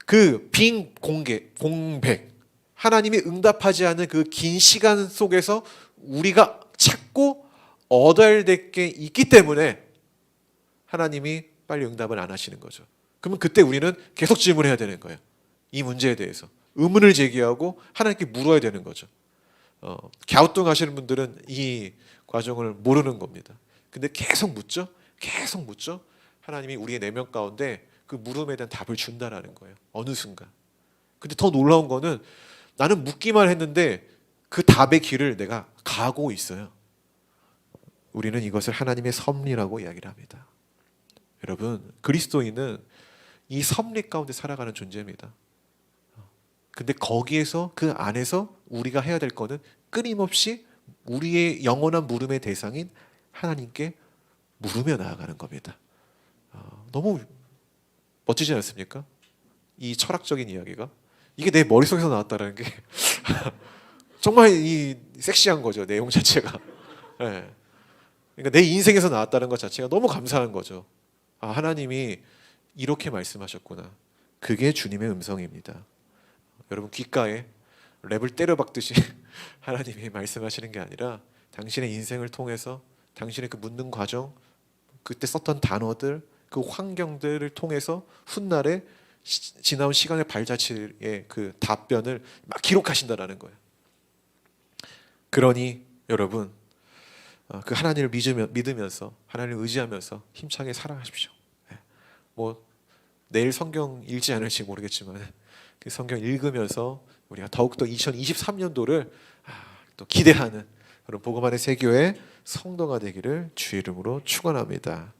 그 빈 공백, 하나님이 응답하지 않는 그 긴 시간 속에서 우리가 찾고 얻어야 될 게 있기 때문에 하나님이 빨리 응답을 안 하시는 거죠. 그러면 그때 우리는 계속 질문해야 되는 거예요. 이 문제에 대해서 의문을 제기하고 하나님께 물어야 되는 거죠. 갸우뚱하시는 분들은 이 과정을 모르는 겁니다. 근데 계속 묻죠. 계속 묻죠. 하나님이 우리의 내면 가운데 그 물음에 대한 답을 준다라는 거예요. 어느 순간. 근데 더 놀라운 거는 나는 묻기만 했는데 그 답의 길을 내가 가고 있어요. 우리는 이것을 하나님의 섭리라고 이야기를 합니다. 여러분, 그리스도인은 이 섭리 가운데 살아가는 존재입니다. 근데 거기에서 그 안에서 우리가 해야 될 거는 끊임없이 우리의 영원한 물음의 대상인 하나님께 물으며 나아가는 겁니다. 너무 멋지지 않습니까? 이 철학적인 이야기가 이게 내 머릿속에서 나왔다는 게 정말 이 섹시한 거죠. 내용 자체가. 네. 그러니까 내 인생에서 나왔다는 것 자체가 너무 감사한 거죠. 하나님이 이렇게 말씀하셨구나. 그게 주님의 음성입니다. 여러분 귓가에 랩을 때려박듯이 하나님이 말씀하시는 게 아니라 당신의 인생을 통해서 당신의 그 묻는 과정, 그때 썼던 단어들, 그 환경들을 통해서 훗날에 지나온 시간의 발자취의 그 답변을 막 기록하신다라는 거예요. 그러니 여러분 그 하나님을 믿으면서 하나님을 의지하면서 힘차게 살아가십시오. 뭐 내일 성경 읽지 않을지 모르겠지만 그 성경 읽으면서 우리가 더욱더 2023년도를 또 기대하는 그런 복음 안의 새 교회 성도가 되기를 주의 이름으로 축원합니다.